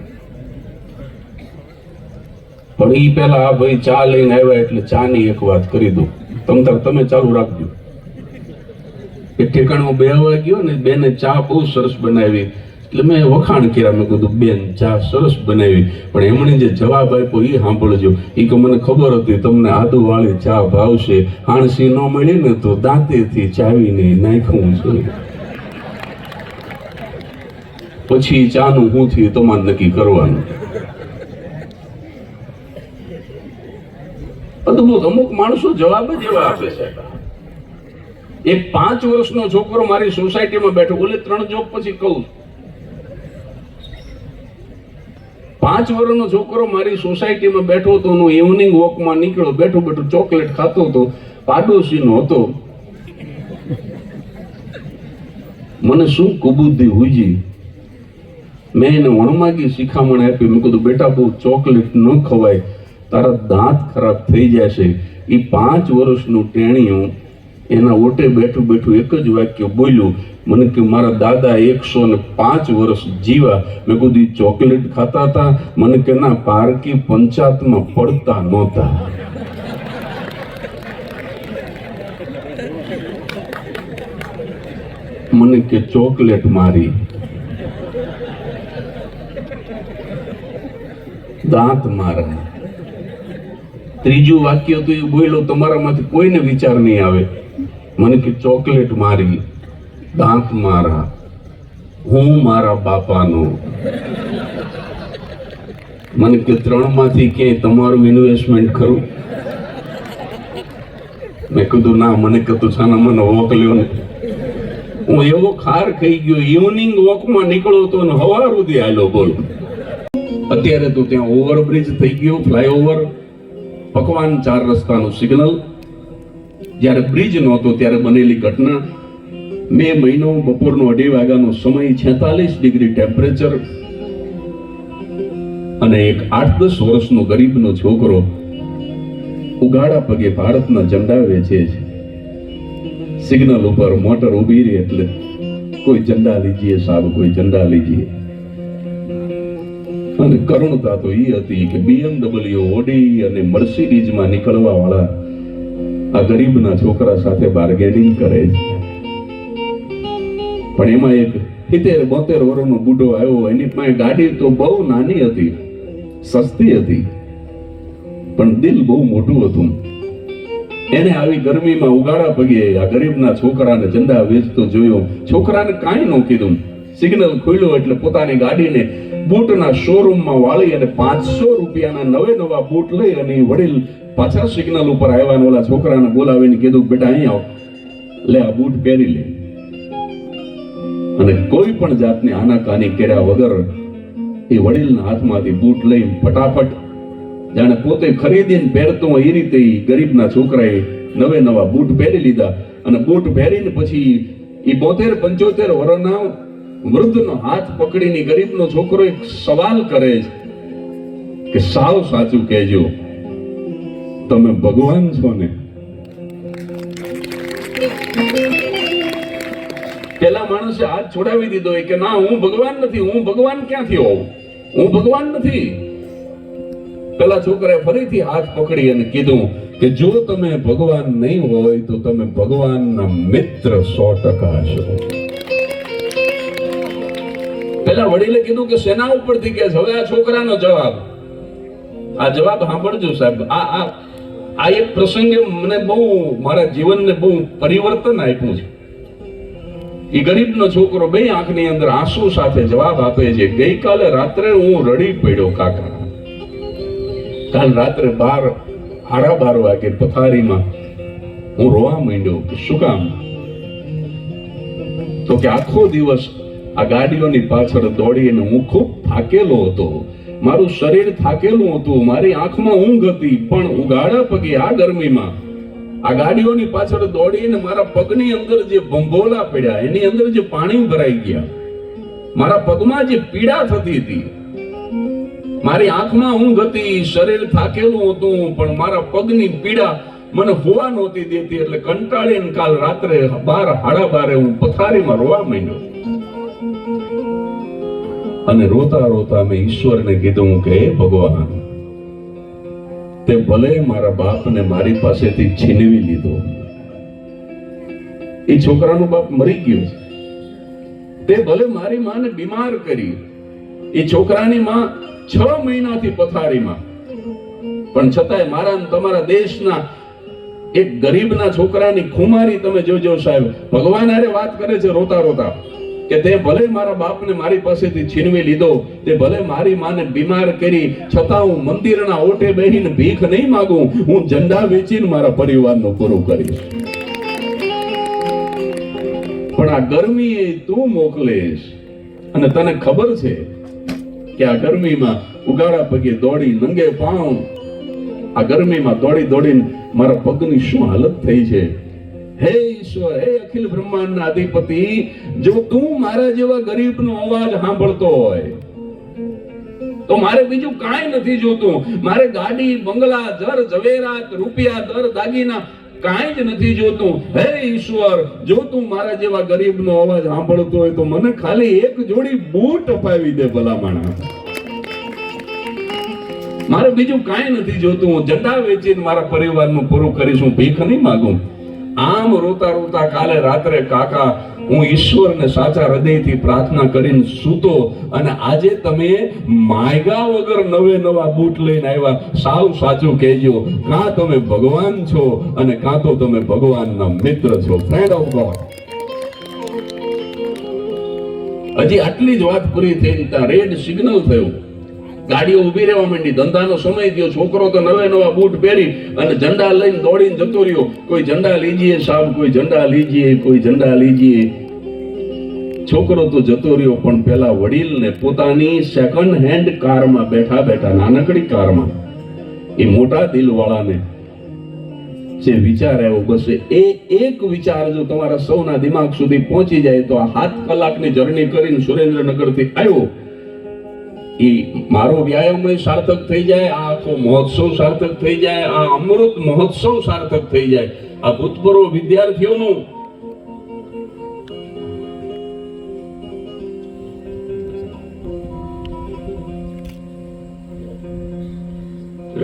પણ ઈ પહેલા આ ભાઈ ચા લઈને આવ્યા એટલે ચાની એક વાત કરી દઉં. તમે ચાલુ રાખજો. એક ઠેકાણું બેહવા ગયો ને, બેને ચા બહુ સરસ બનાવી એટલે મેં વખાણ કર્યા. મેં કીધું બેન ચા સરસ બનાવી, પણ એમણે જે જવાબ આપ્યો એ સાંભળજો. એ કે મને ખબર હતી તમને આદુવાળી ચા ભાવશે, હાણસી ન મળી ને તો દાંતેથી ચાવીને નાખ્યું છે. પછી ચાનું શું થયું તમારે નક્કી કરવાનું. અદભુત. અમુક માણસો જવાબ જ એવા આપે છે. એક 5 વર્ષનો છોકરો મારી સોસાયટીમાં બેઠો, બોલે 3 જોક પછી કહું. 5 વર્ષનો છોકરો મારી સોસાયટીમાં બેઠો હતો. હું ઇવનિંગ વોકમાં નીકળ્યો, બેઠો ચોકલેટ ખાતો હતો. પાડોશીનો હતો. મને શું કુબુદ્ધિ હુજી, મેં એને વણમાગી શિખામણ આપી. મેં કીધું બેટા બહુ ચોકલેટ ન ખવાય, તારા દાંત ખરાબ થઈ જશે. એ 5 વર્ષનું ટેણિયું એના ઓટે બેઠું બેઠું એક જ વાક્ય બોલ્યું, મને કે મારા દાદા 105 વર્ષ જીવા. મેં કીધું ચોકલેટ ખાતા હતા? મને કે ના, પારકી પંચાયતમાં પડતા નહોતા. મને કે ચોકલેટ મારી, દાંત મારા. ત્રીજું વાક્ય તો એ બોલ્યો, તમારામાંથી કોઈને વિચાર નહીં આવે. મને કે ચોકલેટ મારી, દાંત મારા, હું મારા બાપાનો. મને કે 3 માંથી ક્યાંય તમારું ઇન્વેસ્ટમેન્ટ ખરું? મેં કીધું ના. મને કીધું છાના મને વોક લ્યો ને. હું એવો ખાર ખાઈ ગયો, ઇવનિંગ વોકમાં નીકળો તો ને હવાર સુધી હાલો. બોલ, અત્યારે તો ત્યાં ઓવરબ્રિજ થઈ ગયો, ફ્લાયઓવર, પકવાન 4 રસ્તાનું સિગ્નલ. જ્યારે બ્રિજ નહોતો ત્યારે બનેલી ઘટના. મે મહિનો, બપોરનો 2:30 વાગ્યાનો સમય, 46 ડિગ્રી ટેમ્પરેચર, અને એક 8-10 વર્ષનો ગરીબનો છોકરો ઉગાડા પગે ભારતના ઝંડા વેચે છે. સિગ્નલ ઉપર મોટર ઊભી રહી એટલે કોઈ ઝંડા લીજીએ સાહેબ, કોઈ ઝંડા લીજીએ. અને કરુણતા તો એ હતી કે BMW, ઓડી અને મર્સિડીઝમાં નીકળવા વાળા આ ગરીબના છોકરા સાથે બાર્ગેનિંગ કરે છે. પણ એમાં એક 70-72 વર્ષનો બુઢો આવ્યો. એની પાસે ગાડી તો બહુ નાની હતી, સસ્તી હતી, પણ દિલ બહુ મોટું હતું. એને આવી ગરમીમાં ઉગાડા પગે આ ગરીબના છોકરાને ઝંડા વેચતો જોયો. છોકરાને કાંઈ ન કીધું. સિગ્નલ ખોલ્યો એટલે પોતાની ગાડીને બૂટના શોરૂમમાં વાળી અને 500 રૂપિયાના નવા બૂટ લઈ અને વડીલ પાછા સિગ્નલ ઉપર આવ્યા. ઓલા છોકરાને બોલાવીને કીધું, બેટા અહીં આવ, લે આ બૂટ પહેરી લે. અને કોઈ પણ જાતની આનાકાની કર્યા વગર એ વડીલના હાથમાંથી બૂટ લઈ ફટાફટ, જાણે પોતે ખરીદીને પહેરતો એ રીતે ગરીબના છોકરાએ નવા બૂટ પહેરી લીધા. અને બૂટ પહેરીને પછી એ 72-75 વર્ષના વૃદ્ધનો હાથ પકડીને ગરીબનો છોકરો એક સવાલ કરે છે કે સાવ સાચું કહેજો, તમે ભગવાન છો ને? પેલા માણસે હાથ છોડાવી દીધો કે ના, હું ભગવાન નથી. હું ભગવાન ક્યાંથી હોઉં? હું ભગવાન નથી. પેલા છોકરાએ ફરીથી હાથ પકડી અને કીધું કે જો તમે ભગવાન નહીં હોય તો તમે ભગવાનના મિત્ર 100% છો. પેલા વડીલે કીધું કે સેના ઉપરથી કે હવે આ છોકરાનો જવાબ, આ જવાબ સાંભળજો સાહેબ. આ એક પ્રસંગે મને બહુ મારા જીવનને બહુ પરિવર્તન આપ્યું છે. એ ગરીબનો છોકરો બે આંખની અંદર આંસુ સાથે જવાબ આપે છે, ગઈકાલે રાત્રે હું રડી પડ્યો કાકા. કાલ રાત્રે 12 વાગે પથારીમાં હું રોવા માંડ્યો. શું કામ? તો કે આખો દિવસ આ ગાડીઓની પાછળ દોડીને હું ખૂબ થાકેલો હતો. મારું શરીર થાકેલું હતું, મારી આંખમાં ઊંઘ હતી, પણ ઉગાડા પગે આ ગરમીમાં આ ગાડીઓની પાછળ દોડીને મારા પગની અંદર જે ભંભોલા પડ્યા, એની અંદર જે પાણી ભરાઈ ગયા, મારા પગમાં જે પીડા થતી હતી, મારી આંખમાં ઊંઘ હતી, શરીર થાકેલું હતું, પણ મારા પગની પીડા મને હોવા નહોતી દેતી. એટલે કંટાળીને કાલ રાત્રે 12:30 હું પથારીમાં રોવા માંડ્યો. અને રોતા રોતા મેં ઈશ્વરને કીધું કે હે ભગવાન, તે ભલે મારા બાપને મારી પાસેથી છીનવી લીધો. એ છોકરાનો બાપ મરી ગયો છે. તે ભલે મારી માને બીમાર કરી. એ છોકરાની માં 6 મહિનાથી પથારીમાં, પણ છતાંય મારા તમારા દેશના એક ગરીબના છોકરાની ખુમારી તમે જોજો સાહેબ. ભગવાન હારે વાત કરે છે રોતા રોતા કે તે ભલે મારા બાપને મારી પાસેથી છીનવી લીધો, તે ભલે મારી માને બીમાર કરી, છતાં હું મંદિરના ઓટે બેહીને ભીખ નહીં માંગું, હું ઝંડા વેચીને મારા પરિવારનું પૂરું કરીશ. પણ આ ગરમી એ તું મોકલેશ, અને તને ખબર છે કે આ ગરમીમાં ઉગાડા પગે દોડી, નંગે પાઉં આ ગરમીમાં દોડી દોડીને મારા પગની શું હાલત થઈ છે. હે ઈશ્વર, હે અખિલ બ્રહ્માંડના અધિપતિ, જો તું મારા જેવા ગરીબનો અવાજ સાંભળતો હોય તો મારે બીજું કાંઈ નથી જોતું. મારે ગાડી, બંગલા, જર ઝવેરાત, રૂપિયા, દર દાગીના કાંઈ જ નથી જોતું. હે ઈશ્વર, જો તું મારા જેવા ગરીબનો અવાજ સાંભળતો હોય તો મને ખાલી એક જોડી બૂટ અપાવી દે ભલામણા. મારે બીજું કાંઈ નથી જોતું. હું ઝંડા વેચીને મારા પરિવારનું પૂરું કરીશ. હું ભીખ નહીં માંગુ. આમ રોતા રોતા કાલે રાત્રે કાકા હું ઈશ્વરને સાચા હૃદયથી પ્રાર્થના કરીને સૂતો, અને આજે તમે માયગા વગર નવે નવા બૂટ લઈને આવ્યા. સાવ સાચું કહેજો, કાં તમે ભગવાન છો અને કાં તો તમે ભગવાનના મિત્ર છો, ફ્રેન્ડ ઓફ ગોડ. હજી આટલી જ વાત પૂરી થઈ ત્યાં રેડ સિગ્નલ થયું. ગાડીઓ ઊભી રહેવા માંડી. ધંધાનો સમય થયો. છોકરો તો નવે નવા બૂટ પહેરી અને ઝંડા લઈને દોડીને જતો રહ્યો. કોઈ ઝંડા લીજીએ સાહેબ, કોઈ ઝંડા લીજીએ, કોઈ ઝંડા લીજીએ. છોકરો તો જતો રહ્યો, પણ પેલા વડીલને પોતાની સેકન્ડ હેન્ડ કારમાં બેઠા બેઠા, નાનકડી કારમાં, એ મોટા દિલવાળાને જે વિચાર આવ્યો, બસ એ એક વિચાર જો તમારા સૌના દિમાગ સુધી પહોંચી જાય તો આ 7 કલાકની જર્ની કરીને સુરેન્દ્રનગરથી આવ્યો, એ મારો વ્યાયામ સાર્થક થઈ જાય, આ આખો મહોત્સવ સાર્થક થઈ જાય, આ અમૃત મહોત્સવ સાર્થક થઈ જાય. આ ભૂતપૂર્વ વિદ્યાર્થીઓનું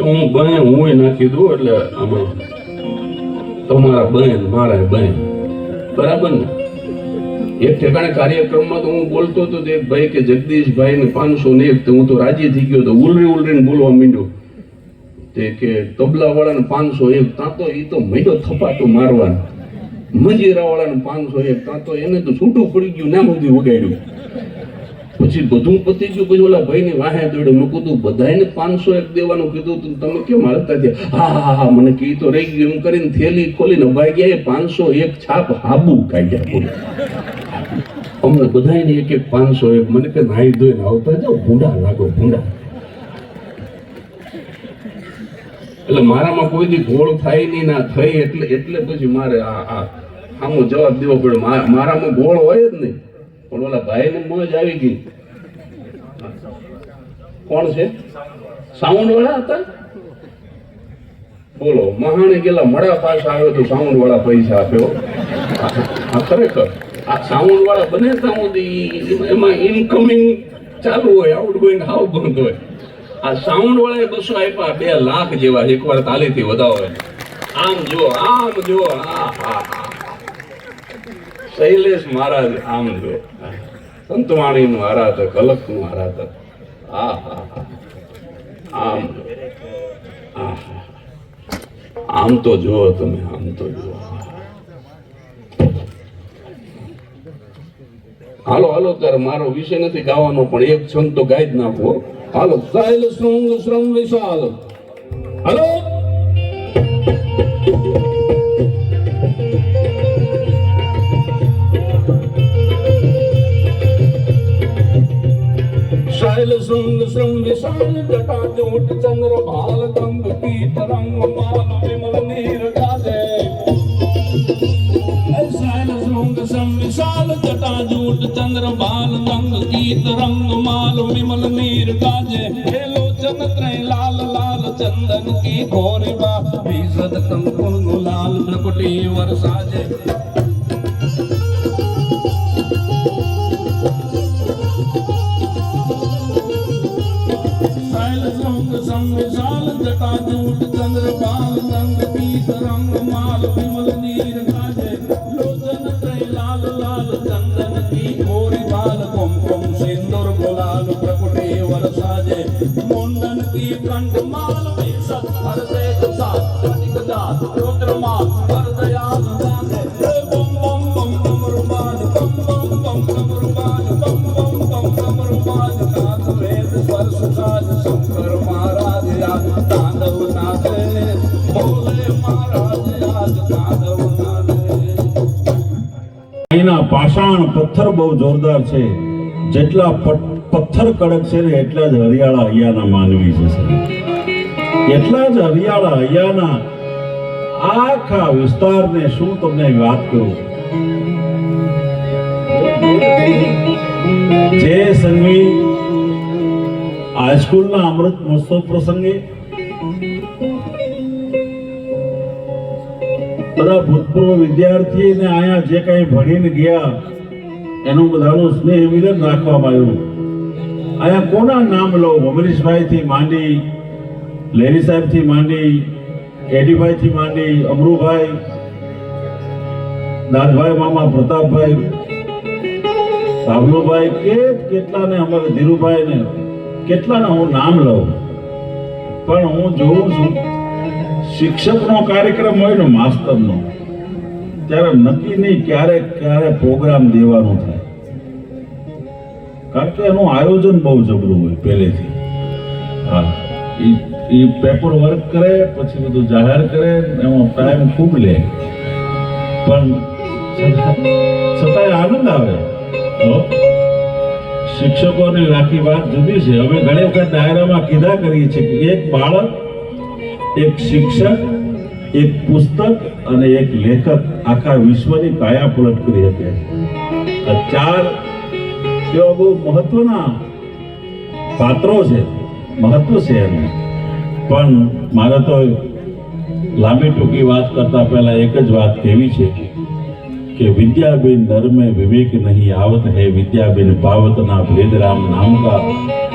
હું નાખી દઉં એટલે આમાં તમારા બહેન મારા બહેન બરાબર ને. એક ઠેકાણે કાર્યક્રમમાં તો હું બોલતો હતો તો એક ભાઈ કે જગદીશભાઈ ને 500 ને 1, તો હું તો રાજી થઈ ગયો તો ઉલરીને બોલવા માંડ્યો. તે કે તબલા વાળાને 501, ત્યાં તો એ તો મહિનો થપાટો મારવાનું. મંજીરા વાળાને 501, ત્યાં તો એને તો છૂટું પડી ગયું, નામ સુધી વગાડ્યું. પછી બધું પતી ગયું. પછી ઓલા ભાઈ ની વાહે દોડ્યો. મેં કીધું બધાને 501 દેવાનું કીધું, તમે કેમ હાલતા થયા? હા મને કી તો રહી ગયું. એમ કરીને થેલી ખોલીને ભાગ્યા 501 છાપ હાબુ કાઢ્યા. બોલો, અમને બધાને એક 501. મને કે નાઈ ધોઈને આવતા જાઓ, ભૂંડા લાગો ભૂંડા. એટલે મારામાં કોઈ દી ગોળ થાય નહીં, ના થઈ. એટલે પછી મારે આમો જવાબ દેવો પડ્યો. મારામાં ગોળ હોય જ નહીં, પણ ઓલા ભાઈ ને મોજ આવી ગઈ. કોણ છે? સાઉન્ડ વાળા હતા. બોલો, મહાણે ગયેલા મળા પાસે આવ્યો તો સાઉન્ડ વાળા પૈસા આપ્યો. ખરેખર આ સાઉન્ડ વાળા બને ત્યાં સુધી એમાં ઇનકમિંગ ચાલુ હોય, આઉટગોઈંગ હાવ બંધ હોય. આ સાઉન્ડ વાળાએ 200 આપ્યા, 2 લાખ જેવા એકવાર તાલીથી વધાવો. આમ જો હા શૈલેષ મહારાજ, આમ જો સંતવાણી નું આરાધક, અલખ નું આરાધક. આમ આમ તો જુઓ તમે, આમ તો જુઓ. હાલો ત્યારે મારો વિષય નથી ગાવાનો, પણ એક છંદ તો ગાઈ જ નાખવો. હાલો, શૈલ શૃંગ શ્રમ વિશાલ. હાલો, शैल श्रृंग श्रम विशाल जटा जोट चंद्र भाल गंग पीत रंग माल विमल नीर गाजे. शैल श्रृंग श्रम विशाल जटा जोट चंद्र भाल गंग पीत रंग माल विमल नीर गाजे. हे लोचन त्रय लाल लाल चंदन की घोरी बा भीषद कंकुल गुलाल प्रकटी वरसाजे. विशाल जटा जूट चंद्र बाल रंग पीत रंग माल विमल नीर गाजे. लोचन त्रय लाल लाल चंदन की घोरी बाल कुमकुम सिंदूर गुलाल प्रकुटे वरसाजे. मुंडन की कंठ माल विशद हृदय सात कटिक जात रुद्रमाल वरदयाल गाजे. बम बम बम डमरुबाज, बम बम बम डमरुबाज, बम बम बम डमरुबाज. गात वेद स्वर सुसाज शंकर महाराज आज तांडव नाचे. भोले महाराज आज तांडव नाचे. અહીંના પાષાણ પથ્થર બહુ જોરદાર છે. જેટલા પથ્થર કડક છે ને એટલા જ હરિયાળા અહીંયાના માનવી છે. એટલા જ હરિયાળા અહીંયાના આખા વિસ્તારને શું તમને વાત કરું. જે સંગી હાઈસ્કૂલના અમૃત મહોત્સવ પ્રસંગે બધા ભૂતપૂર્વ વિદ્યાર્થીને અહીંયા જે કંઈ ભણીને ગયા એનું બધાનું સ્નેહ મિલન રાખવામાં આવ્યું. અહીંયા કોના નામ લઉં? અમરીશભાઈ થી માંડી, લેરી સાહેબ થી માંડી, એડીભાઈ થી માંડી, અમરુભાઈ, નાથભાઈ મામા, પ્રતાપભાઈ, સાબલુભાઈ, કેટલાને, અમારે ધીરુભાઈ ને કેટલાને હું નામ લઉં. પણ હું જોઉં છું શિક્ષકનો કાર્યક્રમ હોય ને માસ્તરનો, ત્યારે નક્કી નહીં ક્યારે પ્રોગ્રામ દેવાનું થાય, કારણ કે એનું આયોજન બહુ જબરું હોય પહેલેથી. હા, એ પેપર વર્ક કરે, પછી બધું જાહેર કરે, એનો ટાઈમ ખૂબ લે, પણ છતાંય આનંદ આવે. શિક્ષકોની આખી વાત જુદી છે. અમે ઘણી વખત ડાયરામાં કીધા કરીએ છીએ કે એક બાળક, એક શિક્ષક, એક પુસ્તક અને એક લેખક આખા વિશ્વની કાયા પલટ કરી શકે છે. આ ચાર એવા બહુ મહત્વના પાત્રો છે, મહત્વ છે એનું. પણ મારે તો લાંબી ટૂંકી વાત કરતા પહેલા એક જ વાત કહેવી છે कि विद्याबेन नर में विवेक नहीं आवत है, विद्याबेन पावत ना भेद राम नाम का,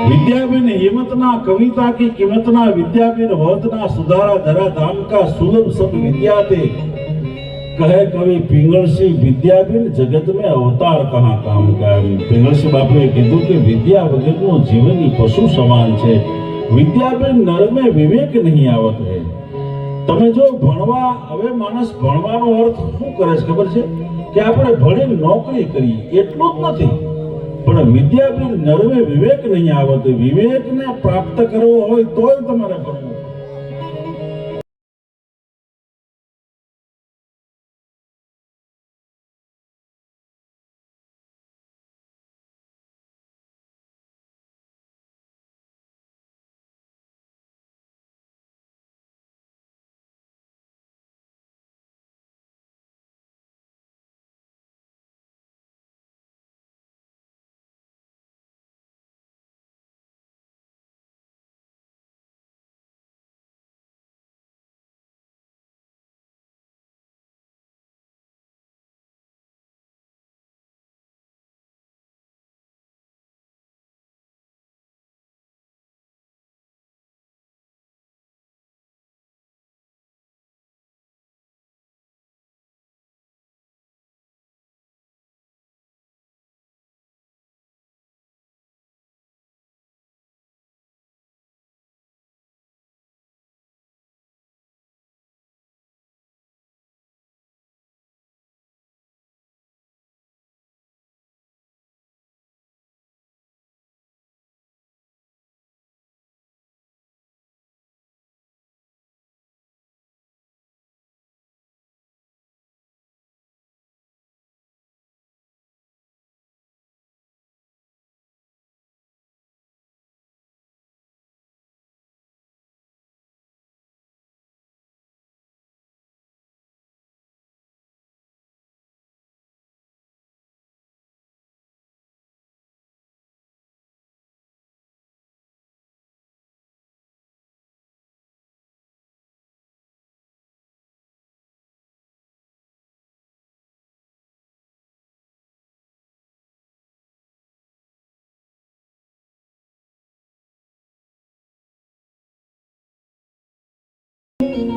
विद्याबेन हिम्मत ना कविता की कीमत ना, विद्याबेन होत ना सुधारा धरा धाम का, सुलभ सब विद्याते कहे कवि पिंगलसिंह, विद्याबेन जगत में अवतार कहाँ काम का. पिंगलसिंह बापुए कीधुं कि विद्या वगरનું जीवन ही पशु समान है, विद्याबेन नर में विवेक नहीं आवत है. તમે જો ભણવા, હવે માણસ ભણવાનો અર્થ શું કરે છે ખબર છે? કે આપણે ભણીને નોકરી કરી એટલું જ નથી, પણ વિદ્યાબેન નરવે વિવેક નહીં આવત. વિવેકને પ્રાપ્ત કરવો હોય તોય તમારે ભણવું.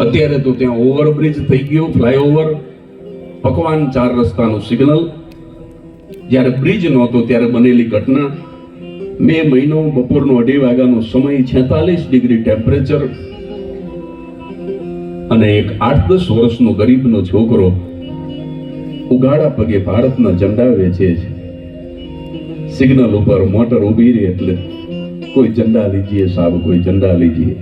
અત્યારે તો ત્યાં ઓવરબ્રિજ થઈ ગયો, ફ્લાયઓવર, પકવાન 4 રસ્તાનું સિગ્નલ. જ્યારે બ્રિજ નહોતો ત્યારે બનેલી ઘટના. મે મહિનો, બપોરનો 2:30 વાગ્યાનો સમય, 46 ડિગ્રી ટેમ્પરેચર, અને એક 8-10 વર્ષનો ગરીબનો છોકરો ઉગાડા પગે ભારતના ઝંડા વેચે છે. સિગ્નલ ઉપર મોટર ઊભી રહી એટલે કોઈ ઝંડા લીજીએ સાહેબ, કોઈ ઝંડા લીજીએ.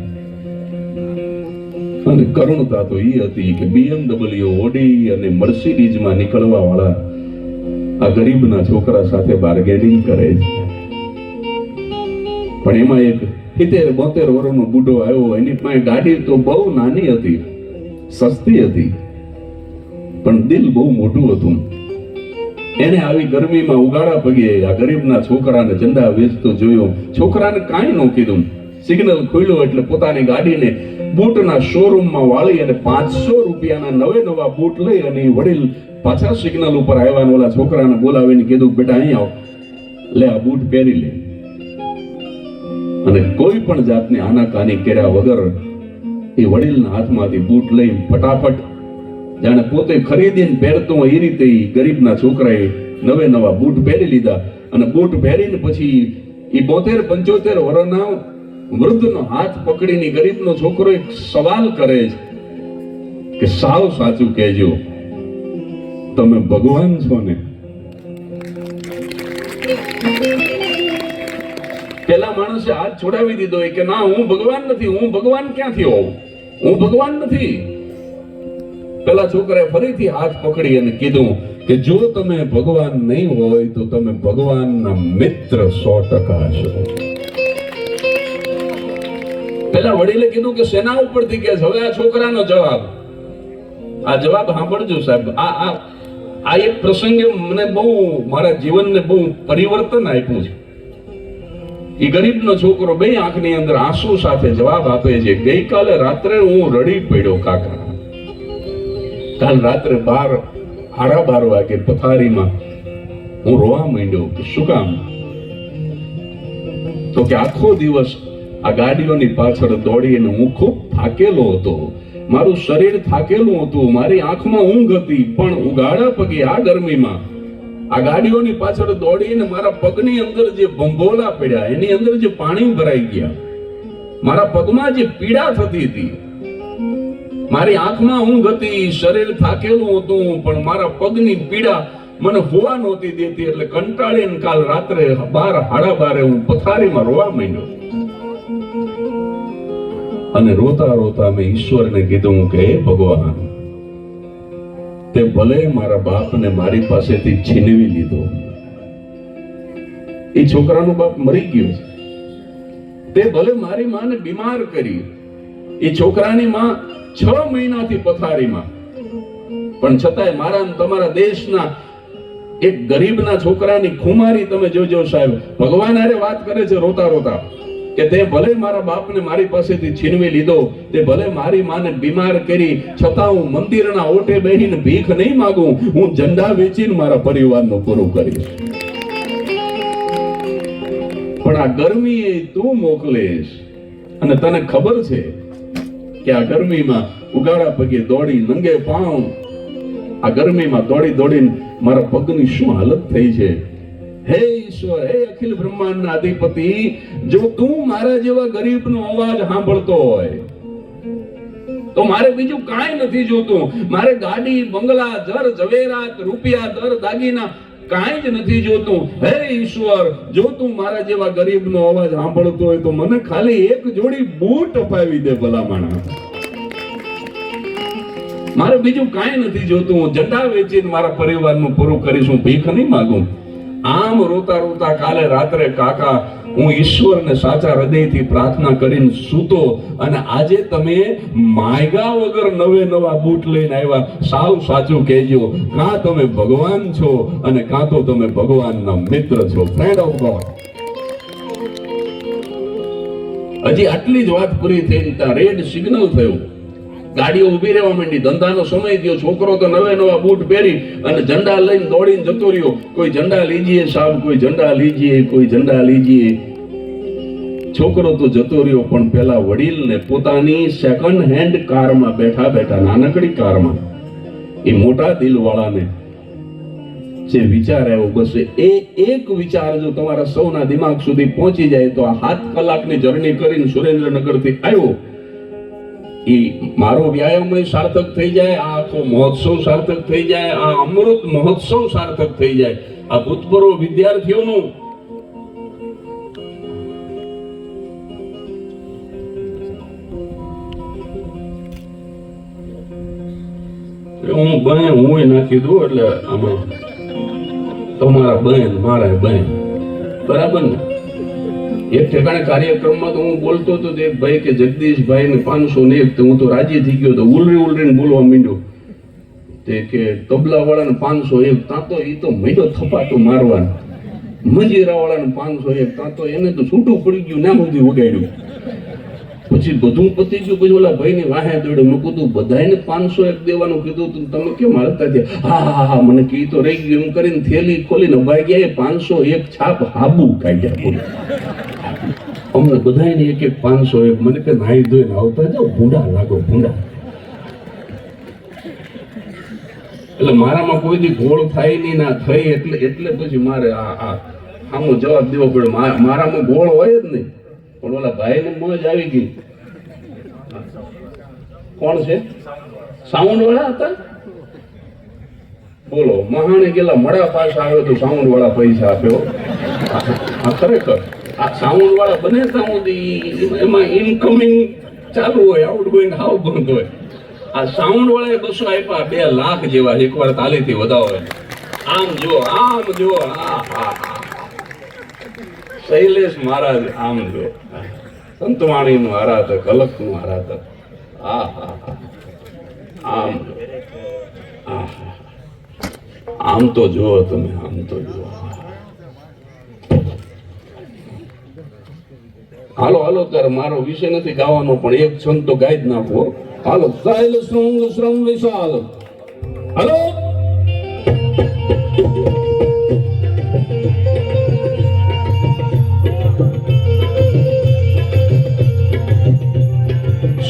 અને કરુણતા તો એ હતી કે BMW, ઓડી અને મર્સિડીઝમાં નીકળવા વાળા આ ગરીબના છોકરા સાથે બાર્ગેનિંગ કરે છે. પણ એમાં એક 70-72 વર્ષનો બુઢો આવ્યો, એની પાસે ગાડી તો બહુ નાની હતી, સસ્તી હતી, પણ દિલ બહુ મોટું હતું. એને આવી ગરમીમાં ઉગાડા પગે આ ગરીબના છોકરાને ઝંડા વેચતો જોયો. છોકરાને કાંઈ ન કીધું. સિગ્નલ ખોલ્યો એટલે પોતાની ગાડીને બૂટના શોરૂમમાં વાળી અને 500 રૂપિયાના નવા બૂટ લઈ અને એ વડીલ પાછા સિગ્નલ ઉપર આવ્યા ને ઓલા છોકરાને બોલાવીને કીધું બેટા અહીં આવ, લે આ બૂટ પહેરી લે. અને કોઈ પણ જાતની આનાકાની કર્યા વગર એ વડીલના હાથમાંથી બૂટ લઈ ફટાફટ જાણે પોતે ખરીદીને પહેરતો હોય એ રીતે ઈ ગરીબના છોકરાએ નવા બૂટ પહેરી લીધા. અને બૂટ પહેરીને પછી એ 72-75 વર્ષના વૃદ્ધનો હાથ પકડીને ગરીબનો છોકરો એક સવાલ કરે છે કે સાવ સાચું કહેજો, તમે ભગવાન છો ને? પેલા માણસે હાથ છોડાવી દીધો કે ના, હું ભગવાન નથી. હું ભગવાન ક્યાંથી હોઉં? હું ભગવાન નથી. પેલા છોકરાએ ફરીથી હાથ પકડી અને કીધું કે જો તમે ભગવાન નહીં હોય તો તમે ભગવાનના મિત્ર 100% છો. પેલા વડીલે કીધું કે સેના ઉપરથી કે હવે આ છોકરાનો જવાબ, આ જવાબ સાંભળજો સાહેબ. આ એક પ્રસંગે મને બહુ મારા જીવનને બહુ પરિવર્તન આપ્યું છે. એ ગરીબનો છોકરો બે આંખની અંદર આંસુ સાથે જવાબ આપે છે, ગઈકાલે રાત્રે હું રડી પડ્યો કાકા. કાલ રાત્રે 12 વાગે પથારીમાં હું રોવા માંડ્યો. શું કામ? તો કે આખો દિવસ આ ગાડીઓની પાછળ દોડીને હું ખૂબ થાકેલો હતો. મારું શરીર થાકેલું હતું, મારી આંખમાં ઊંઘ હતી, પણ ઉગાડા પગે આ ગરમીમાં આ ગાડીઓની પાછળ દોડીને મારા પગની અંદર જે ભંભોલા પડ્યા, એની અંદર જે પાણી ભરાઈ ગયા, મારા પગમાં જે પીડા થતી હતી, મારી આંખમાં ઊંઘ હતી, શરીર થાકેલું હતું, પણ મારા પગની પીડા મને હોવા નહોતી દેતી. એટલે કંટાળીને કાલ રાત્રે 12-12 હું પથારીમાં રોવા માંડ્યો. અને રોતા રોતા મેં ઈશ્વરને કીધું કે હે ભગવાન, તે ભલે મારા બાપને મારી પાસેથી છીનવી લીધો. એ છોકરાનો બાપ મરી ગયો છે. તે ભલે મારી માને બીમાર કરી. એ છોકરાની માં 6 મહિનાથી પથારીમાં, પણ છતાંય મારા અને તમારા દેશના એક ગરીબના છોકરાની ખુમારી તમે જોજો સાહેબ. ભગવાન હારે વાત કરે છે રોતા રોતા કે તે ભલે મારા બાપને મારી પાસેથી છીનવી લીધો, તે ભલે મારી માને બીમાર કરી, છતાં હું મંદિરના ઓટે બેહીને ભીખ નહીં માંગું, હું ઝંડા વેચીને મારા પરિવારનું પૂરું કરીશ. પણ આ ગરમી એ તું મોકલેશ, અને તને ખબર છે કે આ ગરમીમાં ઉગાડા પગે દોડી નંગે પાઉં આ ગરમીમાં દોડી દોડીને મારા પગની શું હાલત થઈ છે. હે ઈશ્વર, હે અખિલ બ્રહ્માંડના અધિપતિ, જો તું મારા જેવા ગરીબનો અવાજ સાંભળતો હોય તો મારે બીજું કાંઈ નથી જોતું. મારે ગાડી, બંગલા, જર ઝવેરાત, રૂપિયા, દર દાગીના કાંઈ જ નથી જોતું. હે ઈશ્વર, જો તું મારા જેવા ગરીબનો અવાજ સાંભળતો હોય તો મને ખાલી એક જોડી બૂટ અપાવી દે ભલામણા. મારે બીજું કાંઈ નથી જોતું. હું ઝંડા વેચીને મારા પરિવારનું પૂરું કરીશ, હું ભીખ નહીં માંગું. આમ રોતા રોતા કાલે રાત્રે કાકા હું ઈશ્વરને સાચા હૃદયથી પ્રાર્થના કરીને સૂતો. અને આજે તમે માયગા વગર નવા બૂટ લઈને આવ્યા. સાવ સાચું કહેજો, કાં તમે ભગવાન છો અને કાં તો તમે ભગવાનના મિત્ર છો, ફ્રેન્ડ ઓફ ગોડ. હજી આટલી જ વાત પૂરી થઈ, ત્યાં રેડ સિગ્નલ થયું, ગાડીઓ ઉભી રહેવા માંડી, ધંધાનો સમય થયો. છોકરો તો નવા બૂટ પહેરી અને ઝંડા લઈને દોડીને જતો રહ્યો. કોઈ ઝંડા લીજીએ સાહેબ, કોઈ ઝંડા લીજીએ, કોઈ ઝંડા લીજીએ. છોકરો તો જતો રહ્યો, પણ પેલા વડીલને પોતાની સેકન્ડ હેન્ડ કારમાં બેઠા બેઠા, નાનકડી કારમાં, એ મોટા દિલવાળાને જે વિચાર આવ્યો, બસ એ એક વિચાર જો તમારા સૌના દિમાગ સુધી પહોંચી જાય તો આ 7 કલાકની જર્ની કરીને સુરેન્દ્રનગરથી આવ્યો, એ મારો વ્યાયામ સાર્થક થઈ જાય, આ આખો મહોત્સવ સાર્થક થઈ જાય, આ અમૃત મહોત્સવ સાર્થક થઈ જાય. આ ભૂતપૂર્વ વિદ્યાર્થીઓનું હું નાખી દઉં એટલે આમાં તમારા બહેન મારા બહેન બરાબર ને. એક ઠેકાણે કાર્યક્રમમાં તો હું બોલતો હતો, એક ભાઈ કે જગદીશભાઈ ને 500 ને 1, હું તો રાજી થઈ ગયો હતો, ઉલરીને બોલવા માંડ્યો. તે કે તબલા વાળાને 501, ત્યાં તો એ તો માંડ્યો થપાટું મારવાનું. મંજીરા વાળાને 501, ત્યાં તો એને તો છૂટું પડી ગયું, નામ સુધી ઉગાડ્યું. પછી બધું પતી ગયું, પછી ઓલા ભાઈની વાહે દોડ્યો. મેં કીધું બધાને 501 દેવાનું કીધું હતું, તમે કેમ હાલતા થયા? હા મને કી તો રહી ગયું એમ કરીને થેલી ખોલીને ભાઈ ગયા 501 છાપ હાબુ કાઢ્યા. બોલો, અમને બધાને એક 501. મને કે નાઈ ધોઈને આવતા જાઓ, ભૂંડા લાગો ભૂંડા. એટલે મારામાં કોઈ દી ઘોળ થાય નહીં, ના થઈ એટલે પછી મારે આમો જવાબ દેવો પડ્યો. મારામાં ગોળ હોય જ નહીં, પણ ઓલા ભાઈને મોજ આવી ગઈ. કોણ છે? સાઉન્ડ વાળા હતા. બોલો, મહાણે ગયેલા મળા પાસ આવ્યો તો સાઉન્ડ વાળા પૈસા આપ્યો. આ ખરેખર આ સાઉન્ડ વાળા બને ત્યાં સુધી એમાં ઇનકમિંગ ચાલુ હોય, આઉટગોઈંગ હાવ બંધ હોય. આ સાઉન્ડ વાળાએ 200 આપ્યા, 2 લાખ જેવા એકવાર તાલીથી વધાવો. આમ જો શૈલેષ મહારાજ, આમ જો સંતવાણી નું આરાધક, અલખ નું આરાધક. આમ આમ તો જુઓ તમે, આમ તો જુઓ. હાલો ત્યારે મારો વિષય નથી ગાવાનો, પણ એક છંદ તો ગાઈ જ નાખવો. હાલો, સાયલ શૃંગ શ્રમ વિશાલ. હાલો,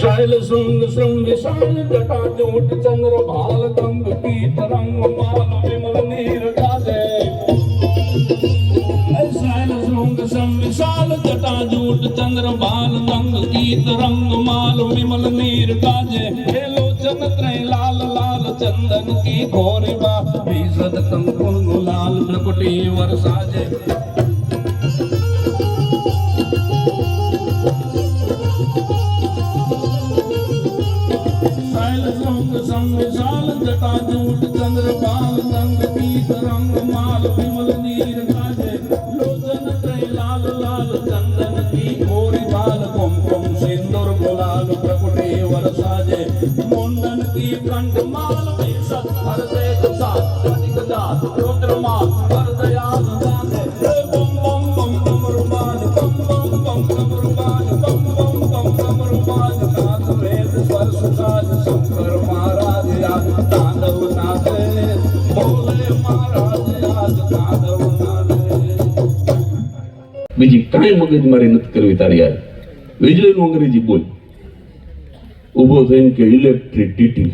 शैल सुंग श्रृंग विशाल जटा जोट चंद्र भाल गंग पीत रंग माल विमल नीर गाजे. शैल सुंग श्रृंग विशाल जटा जोट चंद्र भाल गंग गीत रंग माल विमल नीर गाजे. हे लोचन त्रय लाल लाल चंदन की घोरी बा भीषद कंकुल गुलाल प्रकटी वरसाजे. विशाल जटा जूट चंद्र बाल गंग पीत रंग माल विमल नीर गाजे. लोचन त्रय लाल लाल चंदन की घोरी बाल कुमकुम सिंदूर गुलाल प्रकुटे वरसाजे. मुंडन की कंठ माल विशद हृदय सात कनिक दात रुद्रमाल हृदयाल दाते. बम बम बम डमरुबाज, बम बम बम डमरुबाज, बम बम बम डमरुबाज. नाथ वेद स्वर सुसाज शंकर महाराज आज तांडव नाचे. भोले महाराज आज तांडव नाचे. બીજી કાંઈ મગજમારી નથી કરવી તારી યાર. વીજળીનું અંગ્રેજી બોલ. ઊભો થઈને કે ઇલેક્ટ્રિસિટી.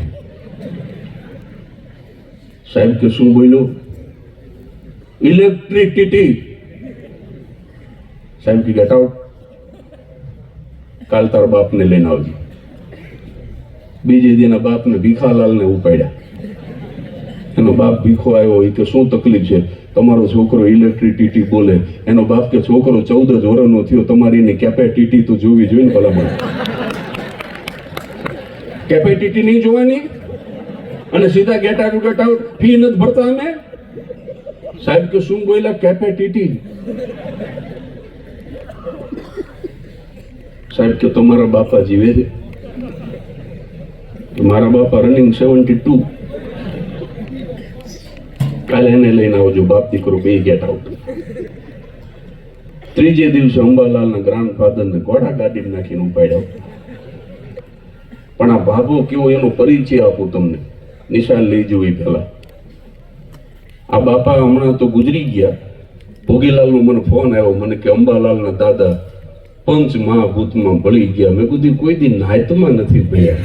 સાહેબ કે શું બોલ્યો? ઇલેક્ટ્રિસિટી. સાહેબ કે ગેટ આઉટ. કાલ તારા બાપને લઈને આવજે. બીજે દીના બાપને ભીખાલાલને ઉપાડ્યા. એનો બાપ ભીખો આવ્યો હોય કે શું તકલીફ છે? તમારો છોકરો ઇલેક્ટ્રિસિટી બોલે. એનો બાપ કે છોકરો 14 જ વર્ષનો થયો, તમારી એની કેપેસિટી તો જોવી જોઈએ ને. ભલામણ કેપેસિટી નહીં જોવાની અને સીધા ગેટ આઉટ ફી નથી ભરતા અમે. સાહેબ કે શું બોલ્યા? કેપેસિટી. સાહેબ કે તમારા બાપા જીવે છે? મારા બાપા રનિંગ 72. કાલે એને લઈને આવજો, બાપ દીકરો બે ગેટ આઉટ. ત્રીજે દિવસે અંબાલાલના ગ્રાન્ડફાધરને ઘોડા ગાડી નાખીને ઉપાડ્યા. પણ આ ભાભો કેવો એનો પરિચય આપું તમને, નિશાન લઈ જવું પહેલા. આ બાપા હમણાં તો ગુજરી ગયા. ભોગીલાલનો મને ફોન આવ્યો, મને કે અંબાલાલના દાદા પંચ મહાભૂતમાં ભળી ગયા. મેં કીધું કોઈ દી નાયતમાં નથી ભળ્યા.